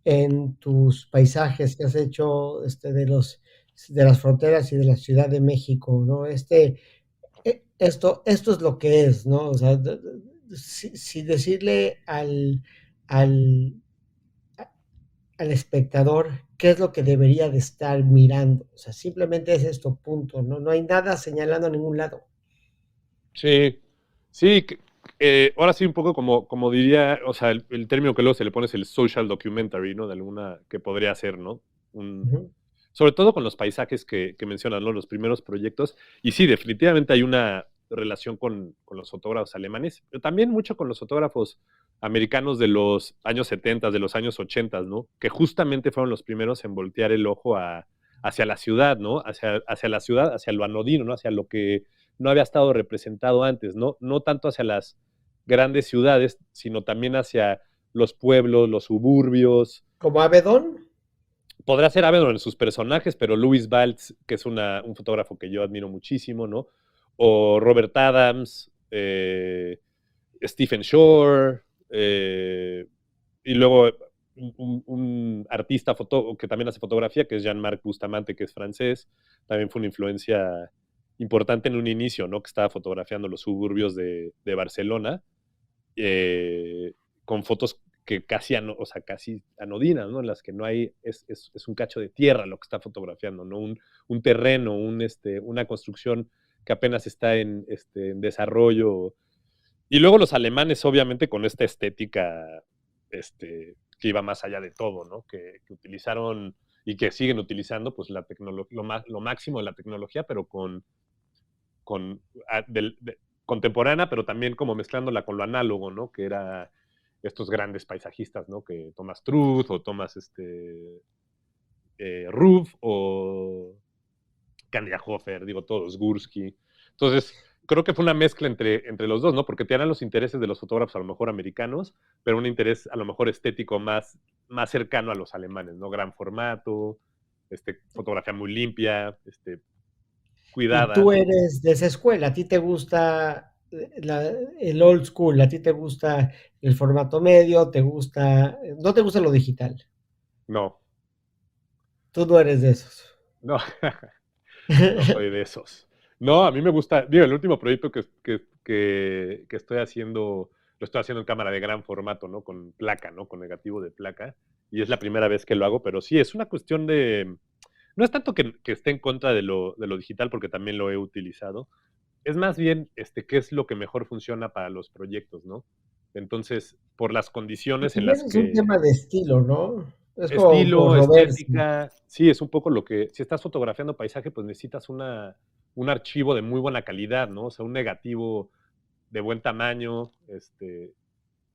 Speaker 1: en tus paisajes que has hecho de las fronteras y de la Ciudad de México, ¿no? Esto es lo que es, ¿no? O sea, si decirle al, al espectador qué es lo que debería de estar mirando. O sea, simplemente es esto, punto, ¿no? No hay nada señalando a ningún lado.
Speaker 2: sí, sí, ahora sí un poco como diría, o sea, el término que luego se le pone es el social documentary, ¿no? De alguna que podría ser, ¿no? Un,
Speaker 1: Ujú.
Speaker 2: sobre todo con los paisajes que mencionan, ¿no? Los primeros proyectos. Y sí, definitivamente hay una relación con los fotógrafos alemanes, pero también mucho con los fotógrafos americanos de los años 70, de los años 80, ¿no? Que justamente fueron los primeros en voltear el ojo hacia la ciudad, ¿no? Hacia la ciudad, hacia lo anodino, ¿no? Hacia lo que no había estado representado antes, ¿no? No tanto hacia las grandes ciudades, sino también hacia los pueblos, los suburbios.
Speaker 1: Como Abedón,
Speaker 2: Podrá ser Avedon en sus personajes, pero Louis Baltz, que es un fotógrafo que yo admiro muchísimo, ¿no? O Robert Adams, Stephen Shore, y luego un artista que también hace fotografía, que es Jean-Marc Bustamante, que es francés, también fue una influencia importante en un inicio, ¿no? Que estaba fotografiando los suburbios de Barcelona, con fotos que casi, o sea, casi anodinas, ¿no? En las que no hay, es un cacho de tierra lo que está fotografiando, ¿no? Un terreno, una construcción que apenas está en desarrollo. Y luego los alemanes, obviamente, con esta estética que iba más allá de todo, ¿no? Que utilizaron y que siguen utilizando, pues, lo máximo de la tecnología, pero con contemporánea, pero también como mezclándola con lo análogo, ¿no? Que era estos grandes paisajistas, ¿no? Que Thomas Truth o Thomas Ruff o Candida Hofer, digo todos, Gursky. Entonces, creo que fue una mezcla entre los dos, ¿no? Porque te eran los intereses de los fotógrafos a lo mejor americanos, pero un interés a lo mejor estético más cercano a los alemanes, ¿no? Gran formato, fotografía muy limpia,
Speaker 1: y tú
Speaker 2: cuidada.
Speaker 1: eres de esa escuela, a ti te gusta el old school, a ti te gusta el formato medio, no te gusta lo digital,
Speaker 2: No,
Speaker 1: tú no eres de esos.
Speaker 2: no. No soy de esos. No, a mí me gusta, digo, el último proyecto que estoy haciendo, lo estoy haciendo en cámara de gran formato, ¿no? Con placa, ¿no? Con negativo de placa. Y es la primera vez que lo hago, pero sí, es una cuestión de, no es tanto que esté en contra de lo digital, porque también lo he utilizado. Es más bien, qué es lo que mejor funciona para los proyectos, ¿no? Entonces, por las condiciones en
Speaker 1: También
Speaker 2: las
Speaker 1: es un
Speaker 2: que
Speaker 1: tema de estilo, ¿no? Es como por
Speaker 2: estilo,
Speaker 1: Roversi.
Speaker 2: estética, sí, es un poco lo que, si estás fotografiando paisaje, pues necesitas un archivo de muy buena calidad, ¿no? O sea, un negativo de buen tamaño,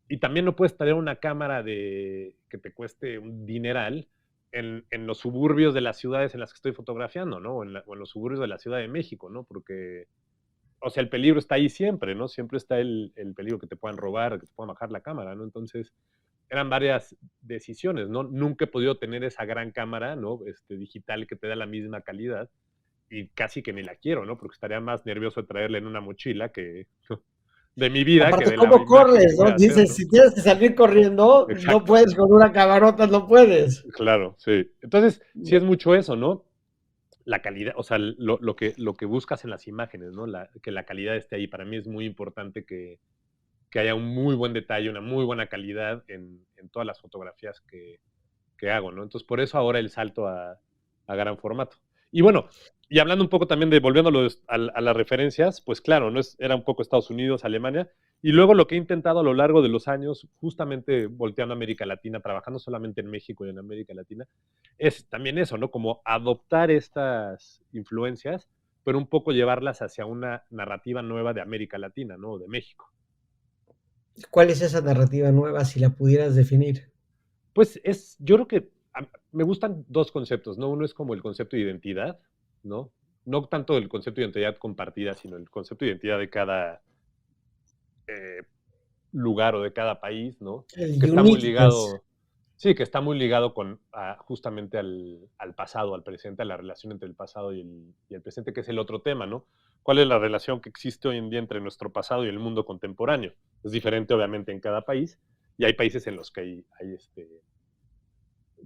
Speaker 2: y también no puedes traer una cámara que te cueste un dineral en los suburbios de las ciudades en las que estoy fotografiando, ¿no? O en los suburbios de la Ciudad de México, ¿no? Porque, o sea, el peligro está ahí siempre, ¿no? Siempre está el peligro que te puedan robar, que te puedan bajar la cámara, ¿no? Entonces, eran varias decisiones, ¿no? Nunca he podido tener esa gran cámara, ¿no? Digital que te da la misma calidad y casi que ni la quiero, ¿no? Porque estaría más nervioso de traerla en una mochila que de mi vida que
Speaker 1: Aparte,
Speaker 2: de la
Speaker 1: ¿cómo
Speaker 2: imagen que
Speaker 1: corres,
Speaker 2: voy
Speaker 1: no?
Speaker 2: a hacer,
Speaker 1: Dices,
Speaker 2: ¿no?
Speaker 1: si tienes que salir corriendo, no
Speaker 2: Exacto,
Speaker 1: puedes con una camarota, no puedes.
Speaker 2: claro, sí. Entonces, sí es mucho eso, ¿no? La calidad, o sea, lo que buscas en las imágenes, ¿no? Que la calidad esté ahí. Para mí es muy importante que haya un muy buen detalle, una muy buena calidad en todas las fotografías que hago, ¿no? Entonces, por eso ahora el salto a gran formato. Y bueno, y hablando un poco también de, volviendo a las referencias, pues claro, ¿no? Era un poco Estados Unidos, Alemania, y luego lo que he intentado a lo largo de los años, justamente volteando a América Latina, trabajando solamente en México y en América Latina, es también eso, ¿no? Como adoptar estas influencias, pero un poco llevarlas hacia una narrativa nueva de América Latina, ¿no? De México.
Speaker 1: ¿Cuál es esa narrativa nueva, si la pudieras definir?
Speaker 2: Pues yo creo que me gustan dos conceptos, ¿no? Uno es como el concepto de identidad, ¿no? No tanto el concepto de identidad compartida, sino el concepto de identidad de cada eh, lugar o de cada país, ¿no? Que
Speaker 1: El
Speaker 2: está muy
Speaker 1: uniqueness.
Speaker 2: ligado, sí, que está muy ligado justamente al pasado, al presente, a la relación entre el pasado y el presente, que es el otro tema, ¿no? ¿Cuál es la relación que existe hoy en día entre nuestro pasado y el mundo contemporáneo? Es diferente, obviamente, en cada país, y hay países en los que hay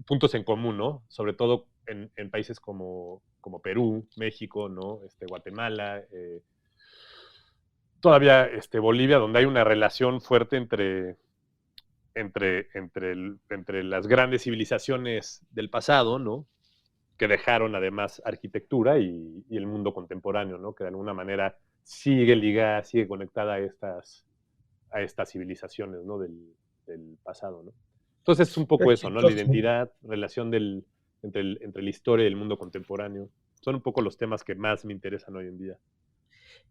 Speaker 2: puntos en común, ¿no? Sobre todo en países como Perú, México, ¿no? Guatemala, todavía Bolivia, donde hay una relación fuerte entre las grandes civilizaciones del pasado, ¿no? Que dejaron además arquitectura y el mundo contemporáneo, ¿no? Que de alguna manera sigue ligada, sigue conectada a estas civilizaciones, ¿no? Del pasado, ¿no? Entonces es un
Speaker 1: Qué
Speaker 2: poco eso, ¿no? La
Speaker 1: chistoso.
Speaker 2: identidad, relación entre la historia y el mundo contemporáneo. Son un poco los temas que más me interesan hoy en día.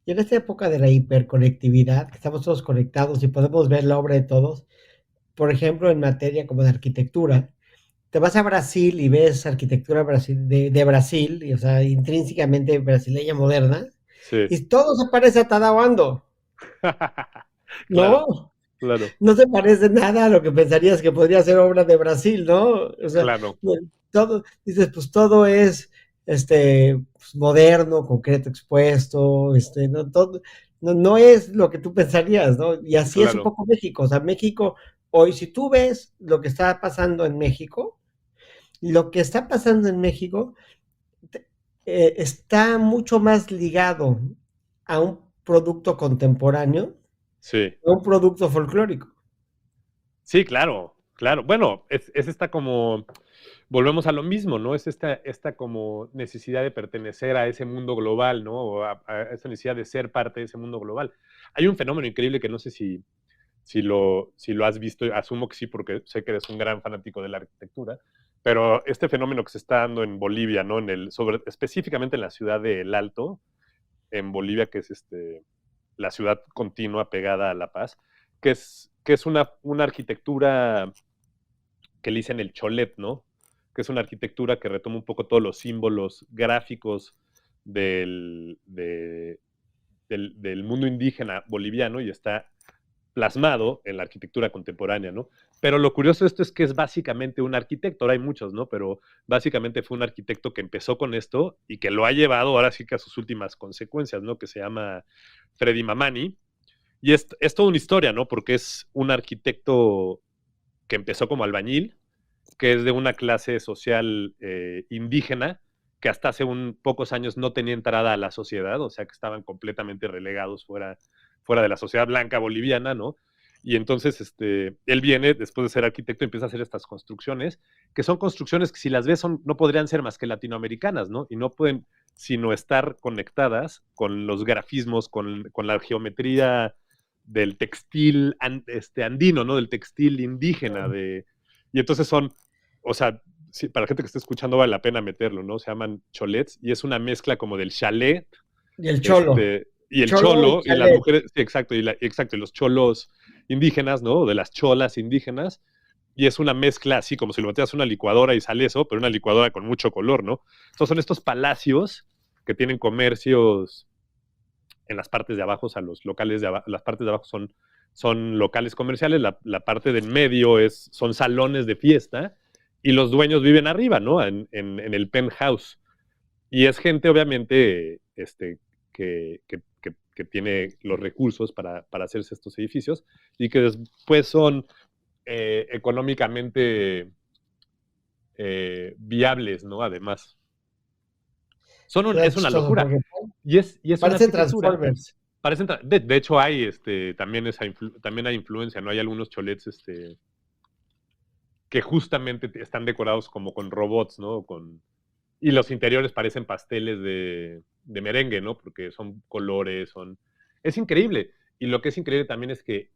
Speaker 1: Y en esta época de la hiperconectividad, que estamos todos conectados y podemos ver la obra de todos, por ejemplo, en materia como de arquitectura, te vas a Brasil y ves arquitectura de Brasil, y, o sea, intrínsecamente brasileña moderna,
Speaker 2: Sí.
Speaker 1: y todo se parece a Tadawando,
Speaker 2: Claro,
Speaker 1: ¿no?
Speaker 2: claro,
Speaker 1: No se parece nada a lo que pensarías que podría ser obra de Brasil, ¿no? O sea,
Speaker 2: claro,
Speaker 1: todo, dices, pues todo es pues, moderno, concreto, expuesto, no, todo, no, no es lo que tú pensarías, ¿no? Y así es un
Speaker 2: claro.
Speaker 1: poco México. O sea, México, hoy, si tú ves lo que está pasando en México, lo que está pasando en México está mucho más ligado a un producto contemporáneo
Speaker 2: Sí.
Speaker 1: que a un producto folclórico.
Speaker 2: Sí, claro, claro. Bueno, es esta como, volvemos a lo mismo, ¿no? Es esta como necesidad de pertenecer a ese mundo global, ¿no? O a esa necesidad de ser parte de ese mundo global. Hay un fenómeno increíble que no sé si lo has visto, asumo que sí, porque sé que eres un gran fanático de la arquitectura, pero este fenómeno que se está dando en Bolivia, ¿no? Específicamente en la ciudad de El Alto, en Bolivia, que es la ciudad continua pegada a La Paz, que es una arquitectura que le dicen el cholet, ¿no? Que es una arquitectura que retoma un poco todos los símbolos gráficos del mundo indígena boliviano y está plasmado en la arquitectura contemporánea, ¿no? Pero lo curioso de esto es que es básicamente un arquitecto, ahora hay muchos, ¿no? Pero básicamente fue un arquitecto que empezó con esto y que lo ha llevado ahora sí que a sus últimas consecuencias, ¿no? Que se llama Freddy Mamani. Y es toda una historia, ¿no? Porque es un arquitecto que empezó como albañil, que es de una clase social indígena, que hasta hace pocos años no tenía entrada a la sociedad, o sea que estaban completamente relegados fuera de la sociedad blanca boliviana, ¿no? Y entonces él viene, después de ser arquitecto, empieza a hacer estas construcciones, que son construcciones que si las ves no podrían ser más que latinoamericanas, ¿no? Y no pueden sino estar conectadas con los grafismos, con la geometría del textil andino, ¿no? Del textil indígena, y entonces o sea, sí, para la gente que esté escuchando vale la pena meterlo, ¿no? Se llaman cholets y es una mezcla como del chalet,
Speaker 1: Y el cholo,
Speaker 2: y el
Speaker 1: cholo y
Speaker 2: cholo, y las
Speaker 1: chalet.
Speaker 2: mujeres, sí, exacto, exacto, y los cholos indígenas, ¿no? De las cholas indígenas, y es una mezcla así como si lo metías a una licuadora y sale eso, pero una licuadora con mucho color, ¿no? Entonces son estos palacios que tienen comercios en las partes de abajo, o sea, los locales de abajo, las partes de abajo son locales comerciales, la parte del medio son salones de fiesta y los dueños viven arriba, ¿no? En el penthouse. Y es gente, obviamente, que tiene los recursos para hacerse estos edificios y que después son económicamente viables, ¿no? Además,
Speaker 1: Queda
Speaker 2: es una
Speaker 1: chistoso
Speaker 2: locura.
Speaker 1: porque
Speaker 2: Y es una
Speaker 1: parecen
Speaker 2: arquitectura.
Speaker 1: Transformers.
Speaker 2: De hecho, también hay influencia, ¿no? Hay algunos cholets que justamente están decorados como con robots, ¿no? Y los interiores parecen pasteles de merengue, ¿no? Porque son colores, Es increíble. Y lo que es increíble también es que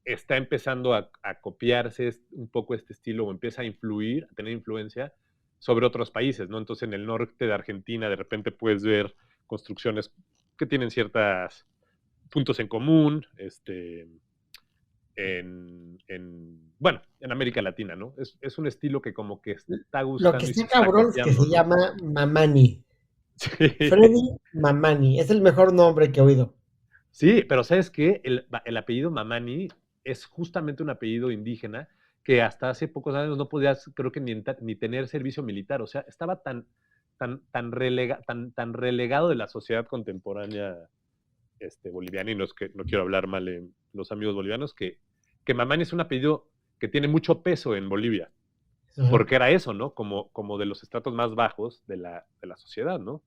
Speaker 2: está empezando a copiarse un poco este estilo o empieza a influir, a tener influencia sobre otros países, ¿no? Entonces en el norte de Argentina de repente puedes ver construcciones que tienen ciertos puntos en común, bueno, en América Latina, ¿no? Es un estilo que como que está
Speaker 1: Lo que
Speaker 2: gustando y
Speaker 1: está
Speaker 2: se está
Speaker 1: cabrón es que
Speaker 2: copiando,
Speaker 1: se
Speaker 2: ¿no?
Speaker 1: llama Mamani.
Speaker 2: Sí.
Speaker 1: Freddy Mamani. Es el mejor nombre que he oído.
Speaker 2: Sí, pero ¿sabes qué? El apellido Mamani es justamente un apellido indígena que hasta hace pocos años no podías, creo que ni tener servicio militar. O sea, estaba tan relegado de la sociedad contemporánea boliviana, y no quiero hablar mal de los amigos bolivianos, que Mamani es un apellido que tiene mucho peso en Bolivia,
Speaker 1: Ajá.
Speaker 2: porque era eso, ¿no? Como de los estratos más bajos de la sociedad, ¿no?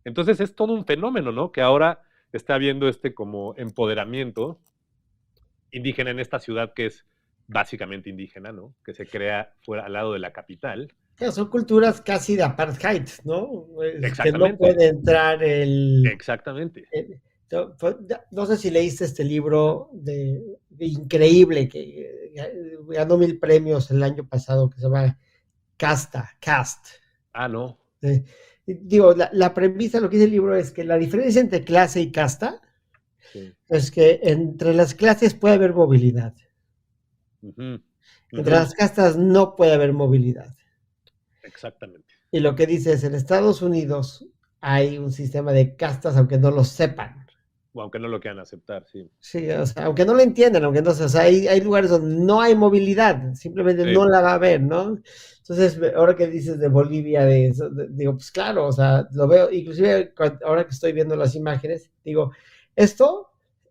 Speaker 2: Entonces es todo un fenómeno, ¿no? Que ahora está habiendo como empoderamiento indígena en esta ciudad que es básicamente indígena, ¿no? Que se crea fuera al lado de la capital.
Speaker 1: Claro, son culturas casi de apartheid, ¿no? Que no
Speaker 2: Exactamente,
Speaker 1: puede entrar
Speaker 2: exactamente.
Speaker 1: no sé si leíste este libro increíble que ganó 1000 premios el año pasado, que se llama Caste.
Speaker 2: Ah, no.
Speaker 1: Digo, la premisa, lo que dice el libro es que la diferencia entre clase y casta
Speaker 2: Sí.
Speaker 1: es que entre las clases puede haber movilidad.
Speaker 2: Uh-huh.
Speaker 1: Entre
Speaker 2: Uh-huh.
Speaker 1: las castas no puede haber movilidad.
Speaker 2: Exactamente.
Speaker 1: Y lo que dice es, en Estados Unidos hay un sistema de castas, aunque no lo sepan.
Speaker 2: O aunque no lo quieran aceptar, sí.
Speaker 1: Sí, o sea, aunque no lo entiendan, aunque no, o sea, hay lugares donde no hay movilidad, simplemente
Speaker 2: Sí,
Speaker 1: no la va a haber, ¿no? Entonces, ahora que dices de Bolivia, digo, pues claro, o sea, lo veo, inclusive ahora que estoy viendo las imágenes, digo, esto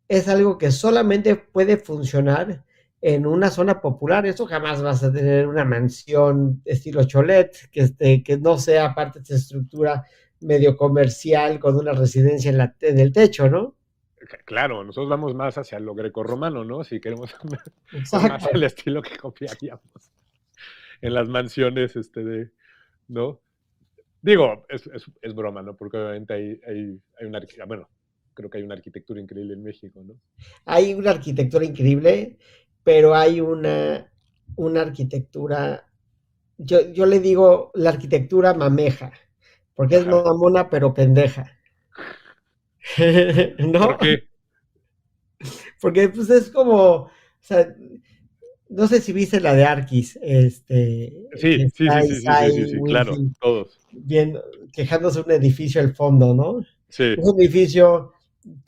Speaker 1: es algo que solamente puede funcionar en una zona popular, eso jamás vas a tener una mansión estilo Cholet, que no sea parte de esa estructura medio comercial con una residencia en el techo, ¿no?
Speaker 2: claro, nosotros vamos más hacia lo grecorromano, ¿no? Si queremos, es más
Speaker 1: Exacto.
Speaker 2: el estilo que copiaríamos en las mansiones, ¿no? Digo, es broma, ¿no? Porque obviamente hay una, bueno, creo que hay una arquitectura increíble en México, ¿no?
Speaker 1: Hay una arquitectura increíble, pero hay una arquitectura, yo le digo la arquitectura mameja, porque es
Speaker 2: Ajá.
Speaker 1: mamona pero pendeja.
Speaker 2: ¿Por
Speaker 1: ¿No?
Speaker 2: qué?
Speaker 1: Porque pues es como, o sea, no sé si viste la de Arquis, que
Speaker 2: Sí, sí,
Speaker 1: está
Speaker 2: sí, sí, sí, sí, sí,
Speaker 1: Isai
Speaker 2: sí, claro,
Speaker 1: Winfield
Speaker 2: todos.
Speaker 1: viendo, quejándose de un edificio al fondo, ¿no?
Speaker 2: Sí,
Speaker 1: Es un edificio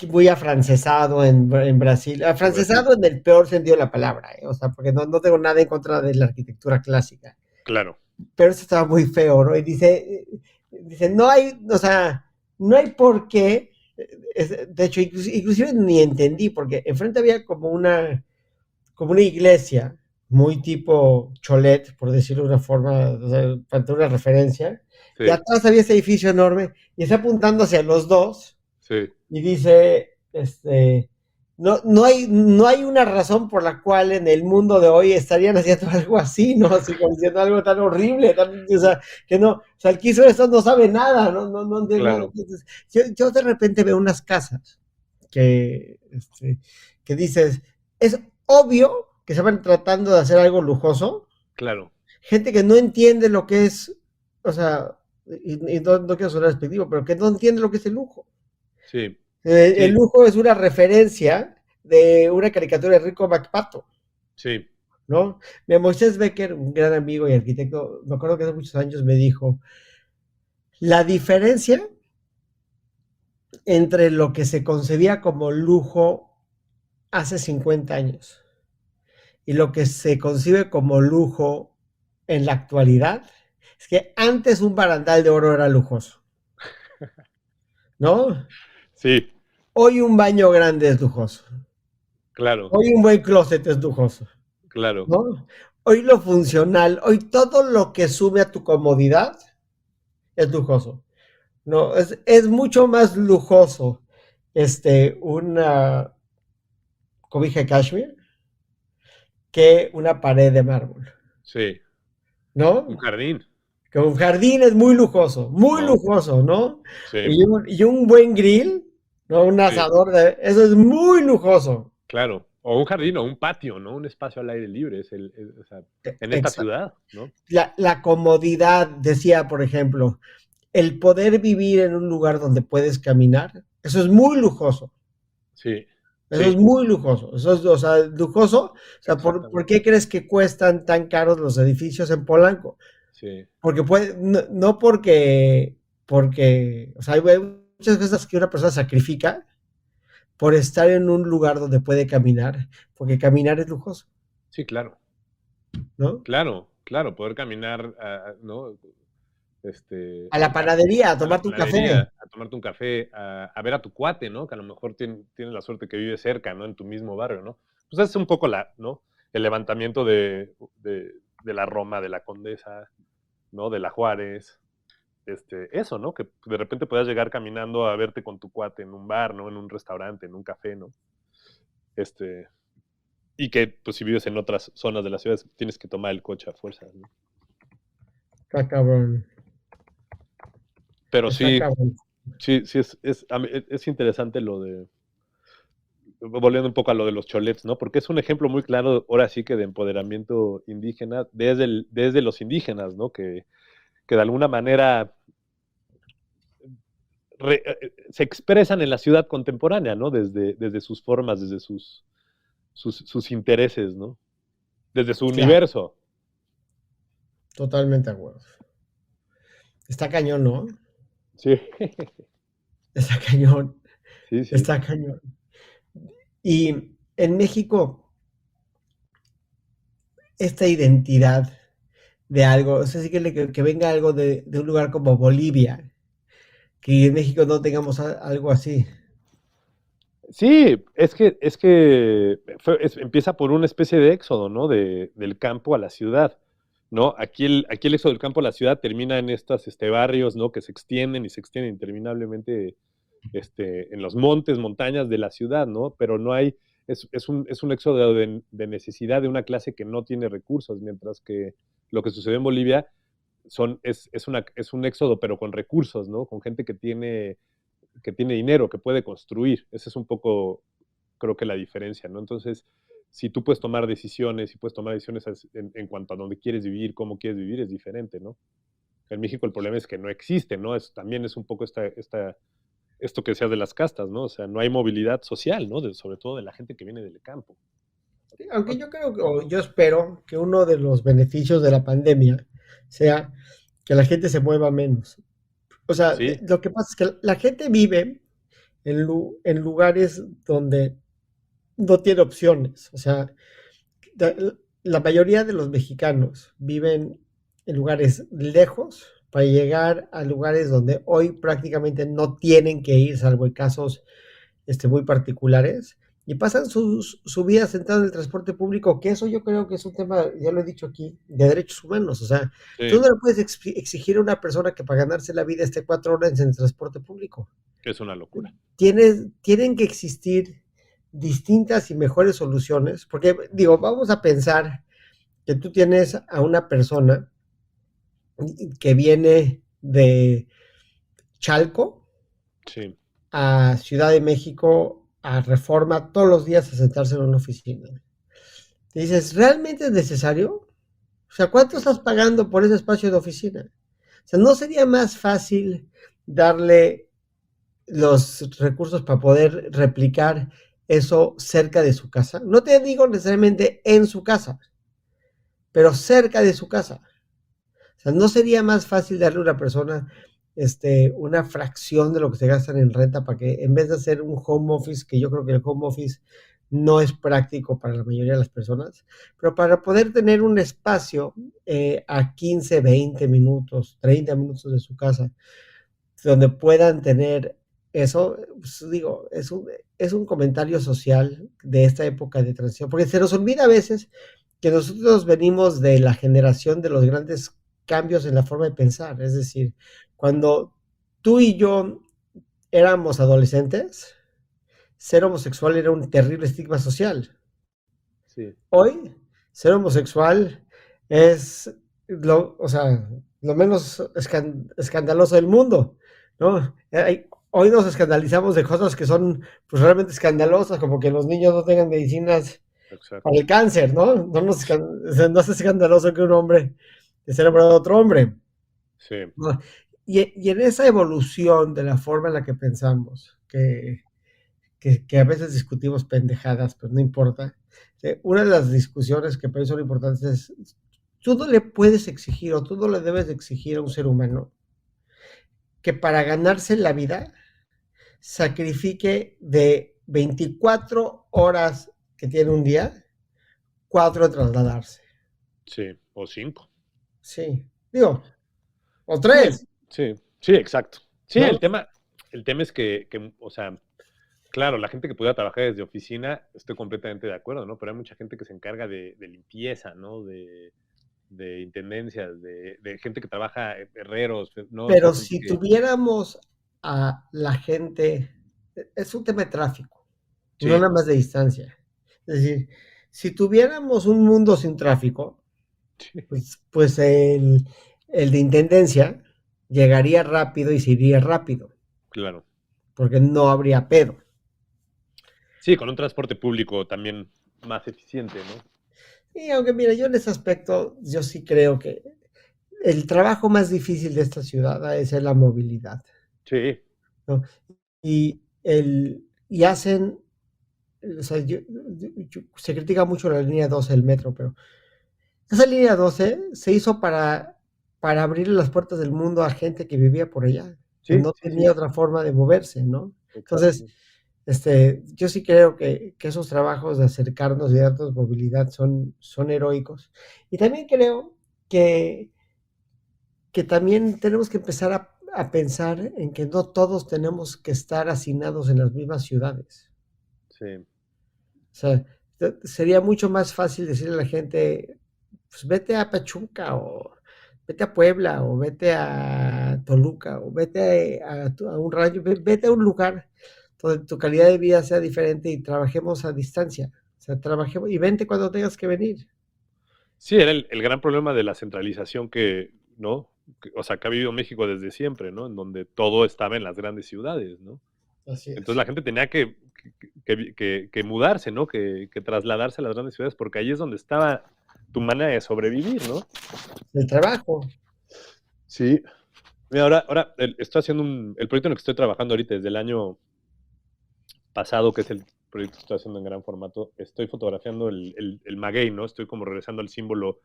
Speaker 1: muy afrancesado en Brasil,
Speaker 2: en Brasil,
Speaker 1: afrancesado en el peor sentido de la palabra, o sea, porque no tengo nada en contra de la arquitectura clásica,
Speaker 2: claro.
Speaker 1: pero eso estaba muy feo, ¿no? Y dice, no hay, o sea, no hay por qué, de hecho, inclusive ni entendí, porque enfrente había como una iglesia, muy tipo Cholet, por decirlo de una forma, o sea, para tener una referencia, y
Speaker 2: Sí,
Speaker 1: atrás había ese edificio enorme, y está apuntando hacia los dos,
Speaker 2: sí,
Speaker 1: y dice, no hay una razón por la cual en el mundo de hoy estarían haciendo algo así, ¿no? Así como diciendo algo tan horrible, o sea, que no, o sea, el que hizo esto no sabe nada, no entiende nada.
Speaker 2: claro.
Speaker 1: Entonces, yo de repente veo unas casas que dices, es obvio que se van tratando de hacer algo lujoso,
Speaker 2: Claro,
Speaker 1: gente que no entiende lo que es, o sea, y no quiero sonar despectivo, pero que no entiende lo que es el lujo.
Speaker 2: sí,
Speaker 1: El
Speaker 2: sí,
Speaker 1: lujo es una referencia de una caricatura de Rico McPato,
Speaker 2: sí,
Speaker 1: ¿no? Moisés Becker, un gran amigo y arquitecto, me acuerdo que hace muchos años me dijo, la diferencia entre lo que se concebía como lujo hace 50 años y lo que se concibe como lujo en la actualidad es que antes un barandal de oro era lujoso, ¿no?
Speaker 2: sí,
Speaker 1: Hoy un baño grande es lujoso.
Speaker 2: claro,
Speaker 1: Hoy un buen closet es lujoso.
Speaker 2: claro,
Speaker 1: ¿No? Hoy lo funcional, hoy todo lo que sube a tu comodidad es lujoso. No, es mucho más lujoso una cobija de cashmere que una pared de mármol,
Speaker 2: sí. Un
Speaker 1: ¿no?
Speaker 2: jardín,
Speaker 1: Que un jardín es muy
Speaker 2: ¿no?
Speaker 1: lujoso, ¿no?
Speaker 2: Sí,
Speaker 1: Y un buen grill, ¿no? Un
Speaker 2: sí,
Speaker 1: asador, eso es muy lujoso.
Speaker 2: claro. O un jardín o un patio, ¿no? Un espacio al aire libre, o sea, en esta
Speaker 1: Exacto.
Speaker 2: ciudad, ¿no?
Speaker 1: La comodidad, decía, por ejemplo, el poder vivir en un lugar donde puedes caminar, eso es muy lujoso,
Speaker 2: Sí,
Speaker 1: Eso es
Speaker 2: Sí,
Speaker 1: muy lujoso. Eso es, o sea, lujoso. O sea, ¿por
Speaker 2: exactamente.
Speaker 1: qué crees que cuestan tan caros los edificios en Polanco?
Speaker 2: Sí,
Speaker 1: Porque puede, no, no porque, o sea, hay muchas cosas que una persona sacrifica por estar en un lugar donde puede caminar, porque caminar es lujoso,
Speaker 2: sí, claro.
Speaker 1: ¿no?
Speaker 2: Claro, claro, poder caminar, ¿no? Este,
Speaker 1: A la panadería, a
Speaker 2: a la
Speaker 1: tomarte un café.
Speaker 2: panadería, a tomarte un café, a ver a tu cuate, ¿no? Que a lo mejor tienes la suerte que vive cerca, ¿no? En tu mismo barrio, ¿no? Pues es un poco ¿no? El levantamiento de la Roma, de la Condesa, ¿no? De la Juárez, eso, ¿no? Que de repente puedas llegar caminando a verte con tu cuate en un bar, ¿no? En un restaurante, en un café, ¿no? Este, y que, pues, si vives en otras zonas de la ciudad, tienes que tomar el coche a fuerza, ¿no?
Speaker 1: Está cabrón,
Speaker 2: Pero
Speaker 1: está
Speaker 2: sí,
Speaker 1: cabrón.
Speaker 2: sí, sí, es interesante lo de, volviendo un poco a lo de los cholets, ¿no? Porque es un ejemplo muy claro, ahora sí que de empoderamiento indígena, desde los indígenas, ¿no? Que de alguna manera se expresan en la ciudad contemporánea, ¿no? Desde sus formas, desde sus intereses, ¿no? Desde su
Speaker 1: Claro,
Speaker 2: universo.
Speaker 1: totalmente de acuerdo. Está cañón, ¿no?
Speaker 2: Sí,
Speaker 1: Está cañón,
Speaker 2: sí, sí.
Speaker 1: está cañón. Y en México, esta identidad de algo, o sea, sí que venga algo de un lugar como Bolivia, que en México no tengamos algo así.
Speaker 2: Sí, es que empieza por una especie de éxodo, ¿no? Del campo a la ciudad, ¿no? Aquí el éxodo del campo a la ciudad termina en estos barrios, ¿no? Que se extienden y se extienden interminablemente en los montes, montañas de la ciudad, ¿no? Pero no hay, es un éxodo de necesidad de una clase que no tiene recursos, mientras que lo que sucede en Bolivia es un éxodo, pero con recursos, ¿no? Con gente que tiene dinero, que puede construir. Esa es un poco, creo que la diferencia, ¿no? Entonces, si tú puedes tomar decisiones, si puedes tomar decisiones en cuanto a dónde quieres vivir, cómo quieres vivir, es diferente, ¿no? En México el problema es que no existe, ¿no? También es un poco esto que decías de las castas, ¿no? O sea, no hay movilidad social, ¿no? Sobre todo de la gente que viene del campo.
Speaker 1: Aunque yo creo que, o yo espero que uno de los beneficios de la pandemia sea que la gente se mueva menos. O sea,
Speaker 2: Sí,
Speaker 1: lo que pasa es que la gente vive en lugares donde no tiene opciones. O sea, la, la mayoría de los mexicanos viven en lugares lejos para llegar a lugares donde hoy prácticamente no tienen que ir, salvo en casos muy particulares, y pasan su vida sentado en el transporte público, que eso yo creo que es un tema, ya lo he dicho aquí, de derechos humanos. O sea, tú
Speaker 2: sí,
Speaker 1: no le puedes exigir a una persona que para ganarse la vida esté 4 horas en el transporte público.
Speaker 2: es una locura.
Speaker 1: Tienen que existir distintas y mejores soluciones, porque digo, vamos a pensar que tú tienes a una persona que viene de Chalco
Speaker 2: Sí,
Speaker 1: a Ciudad de México a Reforma todos los días a sentarse en una oficina. Y dices, ¿realmente es necesario? O sea, ¿cuánto
Speaker 2: sí,
Speaker 1: estás pagando por ese espacio de oficina? O sea, ¿no sería más fácil darle los recursos para poder replicar eso cerca de su casa? No te digo necesariamente en su casa, pero cerca de su casa. O sea, ¿no sería más fácil darle a una persona una fracción de lo que se gastan en renta para que en vez de hacer un home office, que yo creo que el home office no es práctico para la mayoría de las personas, pero para poder tener un espacio a 15, 20 minutos, 30 minutos de su casa, donde puedan tener eso, pues digo, es un comentario social de esta época de transición, porque se nos olvida a veces que nosotros venimos de la generación de los grandes cambios en la forma de pensar. Es decir, cuando tú y yo éramos adolescentes, ser homosexual era un terrible estigma social.
Speaker 2: sí,
Speaker 1: Hoy, ser homosexual es o sea, lo menos escandaloso del mundo, ¿no? Hoy nos escandalizamos de cosas que son pues, realmente escandalosas, como que los niños no tengan medicinas para
Speaker 2: exacto.
Speaker 1: el cáncer, ¿no? No es escandaloso que un hombre se enamore de otro hombre,
Speaker 2: Sí,
Speaker 1: ¿no? Y en esa evolución de la forma en la que pensamos, que a veces discutimos pendejadas, pero no importa. Una de las discusiones que para mí son importantes es, tú no le puedes exigir o tú no le debes exigir a un ser humano que para ganarse la vida sacrifique de 24 horas que tiene un día, 4 de trasladarse.
Speaker 2: Sí, o 5.
Speaker 1: Sí, digo, o
Speaker 2: Sí,
Speaker 1: 3,
Speaker 2: sí, sí, exacto. Sí,
Speaker 1: ¿no?
Speaker 2: el tema es o sea, claro, la gente que pudiera trabajar desde oficina, estoy completamente de acuerdo, ¿no? Pero hay mucha gente que se encarga de limpieza, ¿no? De intendencias, de gente que trabaja, herreros, ¿no? O sea,
Speaker 1: Pero
Speaker 2: gente
Speaker 1: si
Speaker 2: que...
Speaker 1: tuviéramos a la gente, es un tema de tráfico, no
Speaker 2: Sí,
Speaker 1: nada más de distancia. Es decir, si tuviéramos un mundo sin tráfico,
Speaker 2: sí,
Speaker 1: pues el de intendencia llegaría rápido y se iría rápido,
Speaker 2: claro.
Speaker 1: porque no habría pedo.
Speaker 2: Sí, con un transporte público también más eficiente, ¿no?
Speaker 1: Y aunque mira, yo en ese aspecto, yo sí creo que el trabajo más difícil de esta ciudad es la movilidad,
Speaker 2: Sí,
Speaker 1: ¿no? Y hacen, o sea, se critica mucho la línea 12 del metro, pero esa línea 12 se hizo para abrir las puertas del mundo a gente que vivía por allá, que
Speaker 2: sí,
Speaker 1: no
Speaker 2: sí, sí,
Speaker 1: tenía otra forma de moverse, ¿no? Entonces,
Speaker 2: exacto.
Speaker 1: yo sí creo que esos trabajos de acercarnos y darnos movilidad son heroicos. Y también creo que, que también tenemos que empezar a pensar en que no todos tenemos que estar hacinados en las mismas ciudades.
Speaker 2: Sí.
Speaker 1: O sea, sería mucho más fácil decirle a la gente, pues vete a Pachuca o vete a Puebla o vete a Toluca o vete a un rancho, vete a un lugar donde tu calidad de vida sea diferente y trabajemos a distancia. O sea, trabajemos y vente cuando tengas que venir.
Speaker 2: Sí, era el gran problema de la centralización que, ¿no? O sea, que ha vivido México desde siempre, ¿no? En donde todo estaba en las grandes ciudades, ¿no?
Speaker 1: Así
Speaker 2: Entonces
Speaker 1: es.
Speaker 2: la gente tenía que mudarse, ¿no? Que trasladarse a las grandes ciudades, porque ahí es donde estaba tu manera de sobrevivir, ¿no?
Speaker 1: El trabajo.
Speaker 2: Sí. Mira, ahora estoy haciendo el proyecto en el que estoy trabajando ahorita desde el año pasado, que es el proyecto que estoy haciendo en gran formato, estoy fotografiando el maguey, ¿no? Estoy como regresando al símbolo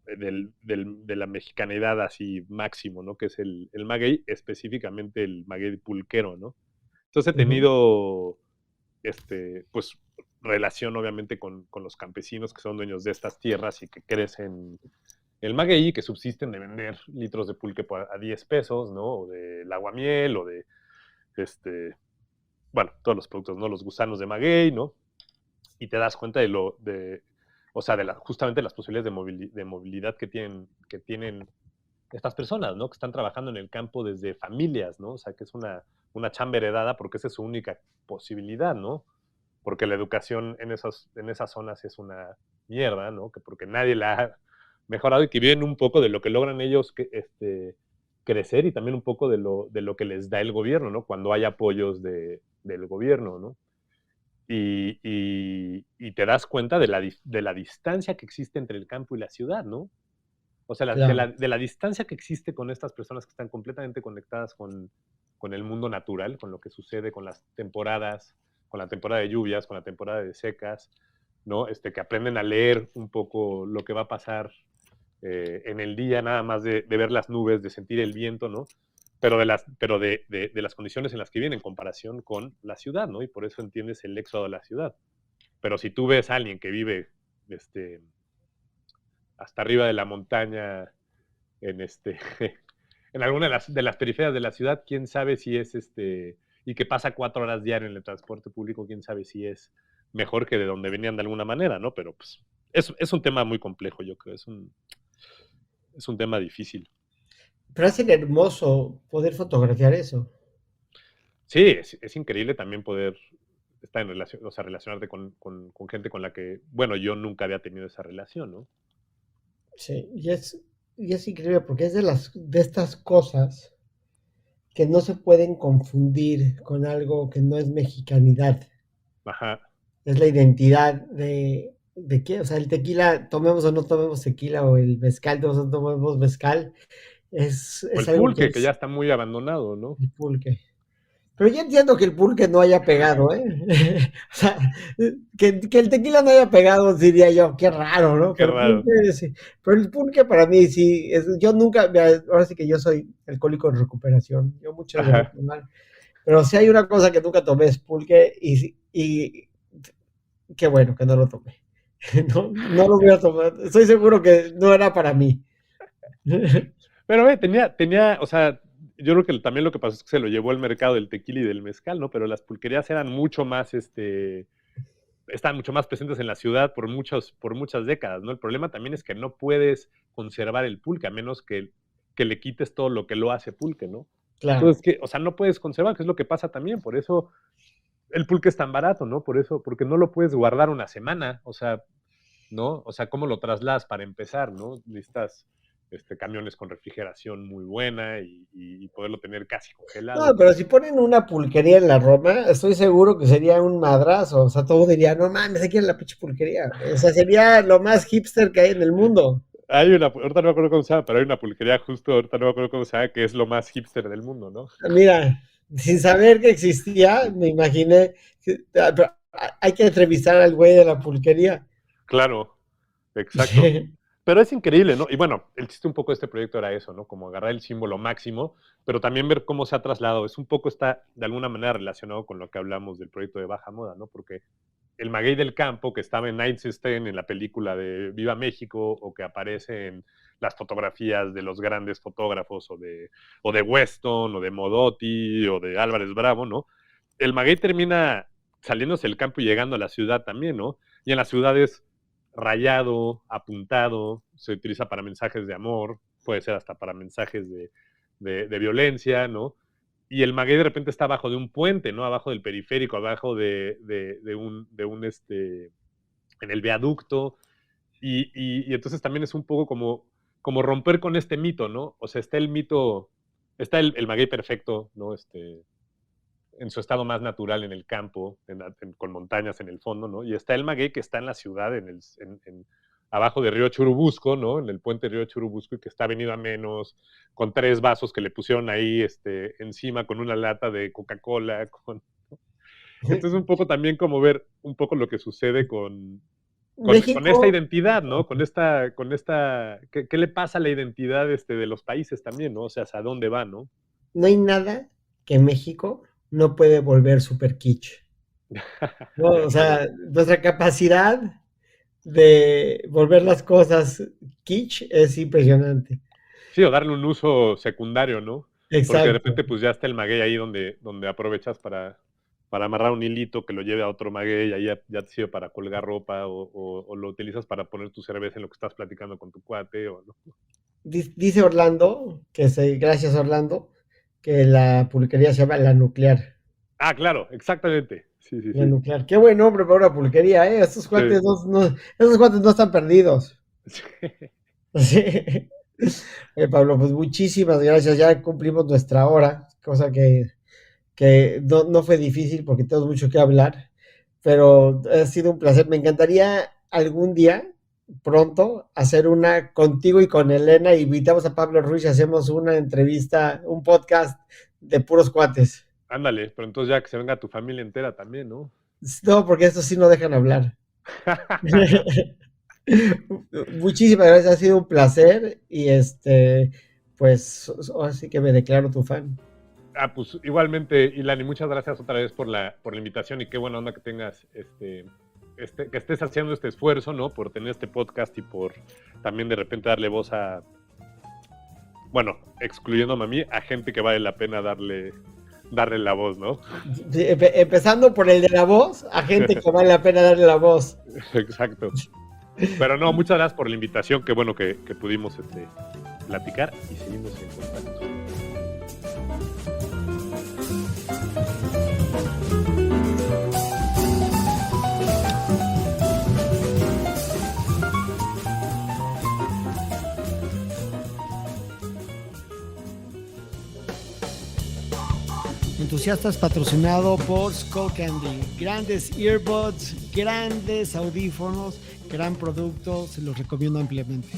Speaker 2: de la mexicanidad así máximo, ¿no? Que es el maguey, específicamente el maguey pulquero, ¿no? Entonces he
Speaker 1: Ujú.
Speaker 2: tenido, pues, relación obviamente con los campesinos que son dueños de estas tierras y que crecen el maguey, que subsisten de vender litros de pulque a 10 pesos, ¿no? O del aguamiel, o de, este, bueno, todos los productos, ¿no? Los gusanos de maguey, ¿no? Y te das cuenta o sea, justamente las posibilidades de movilidad que tienen estas personas, ¿no? Que están trabajando en el campo desde familias, ¿no? O sea, que es una chamba heredada porque esa es su única posibilidad, ¿no? Porque la educación en esas zonas es una mierda, ¿no? Que porque nadie la ha mejorado y que viven un poco de lo que logran ellos crecer y también un poco de lo que les da el gobierno, ¿no? Cuando hay apoyos del gobierno, ¿no? Y te das cuenta de la distancia que existe entre el campo y la ciudad, ¿no? O sea,
Speaker 1: Claro.
Speaker 2: de la distancia que existe con estas personas que están completamente conectadas con el mundo natural, con lo que sucede con las temporadas, con la temporada de lluvias, con la temporada de secas, ¿no? Que aprenden a leer un poco lo que va a pasar en el día, nada más de ver las nubes, de sentir el viento, ¿no? Pero de las condiciones en las que viven en comparación con la ciudad, ¿no? Y por eso entiendes el éxodo de la ciudad. Pero si tú ves a alguien que vive este, hasta arriba de la montaña, en en alguna de las periferias de la ciudad, quién sabe si es y que pasa 4 horas diarias en el transporte público, quién sabe si es mejor que de donde venían de alguna manera, ¿no? Pero pues es un tema muy complejo, yo creo, es un tema difícil.
Speaker 1: Pero hacen hermoso poder fotografiar eso.
Speaker 2: Sí, es increíble también poder estar en relación, o sea, relacionarte con gente con la que, bueno, yo nunca había tenido esa relación, ¿no?
Speaker 1: Sí, y es increíble porque es de estas cosas que no se pueden confundir con algo que no es mexicanidad.
Speaker 2: Ajá.
Speaker 1: Es la identidad de qué, o sea, el tequila, tomemos o no tomemos tequila, o el mezcal, tomemos o no tomemos mezcal,
Speaker 2: O
Speaker 1: es
Speaker 2: el
Speaker 1: algo que
Speaker 2: pulque, que ya
Speaker 1: es
Speaker 2: está muy abandonado, ¿no?
Speaker 1: el pulque. Pero ya entiendo que el pulque no haya pegado, ¿eh? O sea, que el tequila no haya pegado, diría yo, qué raro, ¿no?
Speaker 2: Qué
Speaker 1: Pero,
Speaker 2: raro.
Speaker 1: sí. Pero el pulque para mí sí, yo nunca, ahora sí que yo soy alcohólico en recuperación, yo muchas dejé de
Speaker 2: Ajá.
Speaker 1: tomar, pero si hay una cosa que nunca tomé es pulque y qué bueno que no lo tomé. No, no lo voy a tomar, estoy seguro que no era para mí.
Speaker 2: Pero tenía, o sea, yo creo que también lo que pasó es que se lo llevó el mercado del tequila y del mezcal, ¿no? Pero las pulquerías eran mucho más, estaban mucho más presentes en la ciudad por muchas décadas, ¿no? El problema también es que no puedes conservar el pulque a menos que le quites todo lo que lo hace pulque, ¿no?
Speaker 1: Claro.
Speaker 2: Entonces, o sea, no puedes conservar, que es lo que pasa también, por eso el pulque es tan barato, ¿no? Por eso, porque no lo puedes guardar una semana, o sea, ¿no? O sea, ¿cómo lo trasladas para empezar, no? Necesitas camiones con refrigeración muy buena y poderlo tener casi congelado,
Speaker 1: No,
Speaker 2: ¿no?
Speaker 1: pero si ponen una pulquería en la Roma, estoy seguro que sería un madrazo. O sea, todo diría, no mames, aquí en la pinche pulquería. O sea, sería lo más hipster que hay en el mundo.
Speaker 2: Ahorita no me acuerdo cómo se llama, pero hay una pulquería justo, ahorita no me acuerdo cómo se llama, que es lo más hipster del mundo, ¿no?
Speaker 1: Mira, sin saber que existía, me imaginé pero hay que entrevistar al güey de la pulquería.
Speaker 2: Claro, exacto. Pero es increíble, ¿no? Y bueno, el chiste un poco de este proyecto era eso, ¿no? Como agarrar el símbolo máximo, pero también ver cómo se ha trasladado. Es un poco está de alguna manera relacionado con lo que hablamos del proyecto de Baja Moda, ¿no? Porque el maguey del campo que estaba en Einstein en la película de Viva México o que aparece en las fotografías de los grandes fotógrafos o de Weston o de Modotti o de Álvarez Bravo, ¿no? El maguey termina saliéndose del campo y llegando a la ciudad también, ¿no? Y en las ciudades rayado, apuntado, se utiliza para mensajes de amor, puede ser hasta para mensajes de violencia, ¿no? Y el maguey de repente está abajo de un puente, ¿no? Abajo del periférico, abajo en el viaducto. Y entonces también es un poco como romper con este mito, ¿no? O sea, está el mito, está el maguey perfecto, ¿no? En su estado más natural en el campo, con montañas en el fondo, ¿no? Y está el maguey que está en la ciudad, abajo de Río Churubusco, ¿no? En el puente de Río Churubusco y que está venido a menos, con 3 vasos que le pusieron ahí encima, con una lata de Coca-Cola. Entonces un poco también como ver un poco lo que sucede con esta
Speaker 1: México,
Speaker 2: identidad, ¿no? ¿qué le pasa a la identidad de los países también, ¿no? O sea, ¿hacia dónde va, no?
Speaker 1: no hay nada que México no puede volver super kitsch. ¿No?
Speaker 2: De
Speaker 1: O
Speaker 2: acuerdo.
Speaker 1: sea, nuestra capacidad de volver las cosas kitsch es impresionante.
Speaker 2: Sí, o darle un uso secundario, ¿no? Porque de
Speaker 1: Exacto.
Speaker 2: repente pues ya está el maguey ahí donde aprovechas para amarrar un hilito que lo lleve a otro maguey, ahí ya te sirve para colgar ropa o lo utilizas para poner tu cerveza en lo que estás platicando con tu cuate, o no.
Speaker 1: Dice Orlando, gracias Orlando, que la pulquería se llama La Nuclear.
Speaker 2: Ah, claro, exactamente. Sí, sí,
Speaker 1: La
Speaker 2: sí.
Speaker 1: Nuclear. Qué buen nombre para una pulquería, ¿eh?
Speaker 2: Sí.
Speaker 1: Estos cuates no están perdidos.
Speaker 2: Sí.
Speaker 1: Sí. Pablo, pues muchísimas gracias. Ya cumplimos nuestra hora, cosa que no fue difícil porque tenemos mucho que hablar, pero ha sido un placer. Me encantaría algún día, pronto, hacer una contigo y con Elena. Invitamos a Pablo Ruiz y hacemos una entrevista, un podcast de puros cuates.
Speaker 2: Ándale, pero entonces ya que se venga tu familia entera también, ¿no?
Speaker 1: No, porque estos sí no dejan hablar. Muchísimas gracias, ha sido un placer y pues así que me declaro tu fan.
Speaker 2: Ah, pues igualmente, Ilani, muchas gracias otra vez por la invitación y qué buena onda que tengas, que estés haciendo este esfuerzo, ¿no? Por tener este podcast y por también de repente darle voz bueno, excluyéndome a mí, a gente que vale la pena darle la voz, ¿no?
Speaker 1: Sí, empezando por el de la voz, a gente que vale la pena darle la voz.
Speaker 2: Exacto. Pero no, muchas gracias por la invitación, qué bueno que pudimos platicar y seguimos en contacto.
Speaker 1: Entusiastas patrocinado por Skull Candy. Grandes earbuds, grandes audífonos, gran producto, se los recomiendo ampliamente.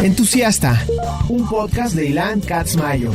Speaker 3: Entusiasta, un podcast de Ilan Katz Mayo.